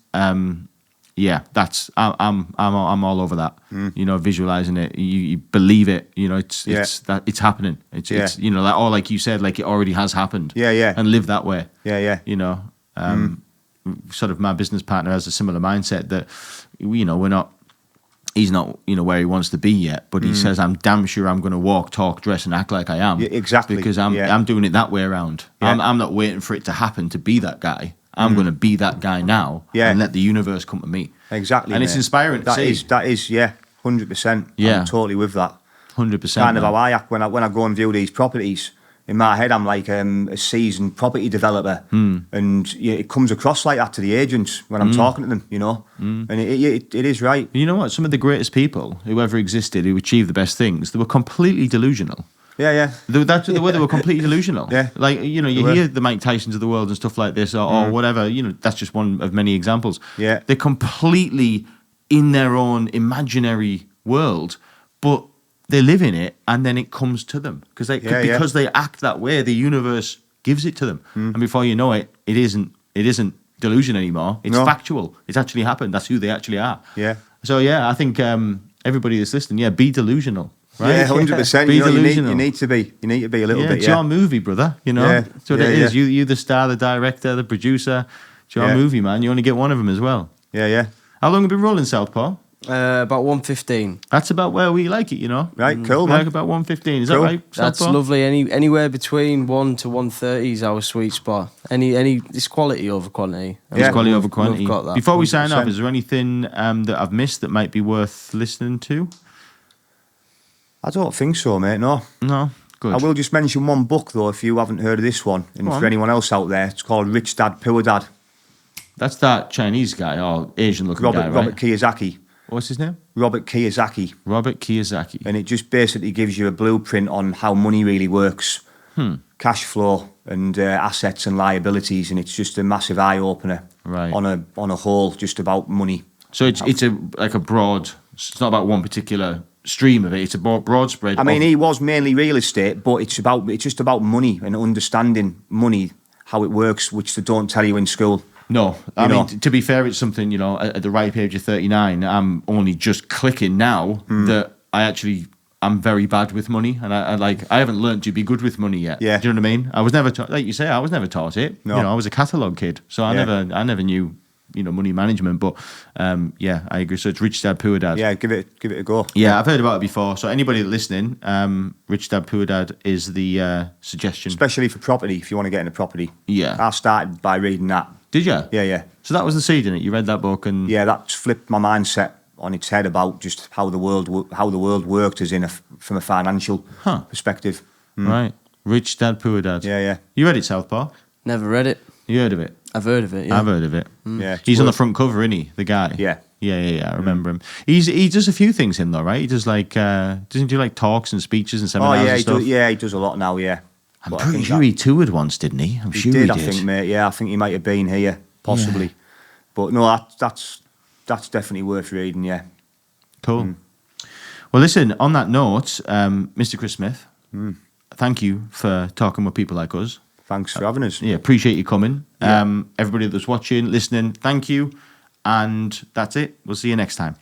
that's I'm all over that. Visualizing it, you believe it. It's happening. It's like you said, like it already has happened. Yeah. And live that way. Yeah. Sort of my business partner has a similar mindset that he's not where he wants to be yet, but he says I'm damn sure I'm going to walk, talk, dress, and act like I am. Yeah, exactly. Because I'm doing it that way around. Yeah. I'm not waiting for it to happen to be that guy. I'm going to be that guy now and let the universe come to me. Exactly, and mate. it's inspiring to see. That is, 100%. Yeah. I'm totally with that. 100%. Kind of how I act when I go and view these properties. In my head, I'm like a seasoned property developer, and it comes across like that to the agents when I'm talking to them, and it is right. You know what? Some of the greatest people who ever existed, who achieved the best things, they were completely delusional. Yeah. That's the way they were completely delusional. Yeah. Like, you hear the Mike Tysons of the world and stuff like this or whatever, that's just one of many examples. Yeah. They're completely in their own imaginary world, but they live in it and then it comes to them. Because they act that way, the universe gives it to them. And before you know it, it isn't delusion anymore. It's factual. It's actually happened. That's who they actually are. Yeah. So, I think everybody that's listening, be delusional. Right? Yeah, 100%. Be delusional. You need to be a little bit. It's your movie, brother. That's what it is. You the star, the director, the producer. It's your movie, man. You only get one of them as well. Yeah. How long have you been rolling, Southpaw? About 1:15. That's about where we like it, Right, cool, man. Like about 1:15. Is Cool. that right, Southpaw? That's lovely. Anywhere between 1 to 1:30 is our sweet spot. It's quality over quantity. It's quality over quantity. We've got that. Before we sign off, 100%. is there anything that I've missed that might be worth listening to? I don't think so, mate. No. No? Good. I will just mention one book though, if you haven't heard of this one, and for anyone else out there, it's called Rich Dad Poor Dad. That's that Chinese guy or Asian-looking guy, right? Robert Kiyosaki. What's his name? Robert Kiyosaki. Robert Kiyosaki. And it just basically gives you a blueprint on how money really works, cash flow and assets and liabilities, and it's just a massive eye opener on a whole, just about money. So it's a broad. It's not about one particular stream of it. It's a broad spread. I mean, he was mainly real estate, but it's just about money and understanding money, how it works, which they don't tell you in school. No, I mean, to be fair, it's something, you know, at the ripe age of 39, I'm only just clicking now that I'm very bad with money, and I haven't learned to be good with money yet. Yeah. Do you know what I mean? I was never taught, like you say, I was never taught it. No. You know, I was a catalogue kid, so I never knew, you know, money management. But I agree. So it's Rich Dad Poor Dad. Yeah, give it a go. Yeah, I've heard about it before. So anybody listening, Rich Dad Poor Dad is the suggestion. Especially for property, if you want to get into property. Yeah. I started by reading that. Did you? Yeah. So that was the seed in it. You read that book and Yeah, that flipped my mindset on its head about just how the world worked as from a financial perspective. Right. Rich Dad Poor Dad. Yeah. You read it, Southpaw? Never read it. You heard of it? I've heard of it. Yeah. I've heard of it. Yeah, He's on the front cover, isn't he? The guy. Yeah. Yeah. I remember him. He does a few things in though, right? He does like doesn't he do like talks and speeches and seminars and stuff? He does a lot now. Yeah. I'm But I pretty think sure he toured once, didn't he? I'm sure he did. I think, mate. Yeah, I think he might have been here, possibly. Yeah. But no, that's definitely worth reading. Yeah. Cool. Well, listen. On that note, Mr. Chris Smith, thank you for talking with people like us. Thanks for having us. Yeah, appreciate you coming. Yeah. Everybody that's watching, listening, thank you. And that's it. We'll see you next time.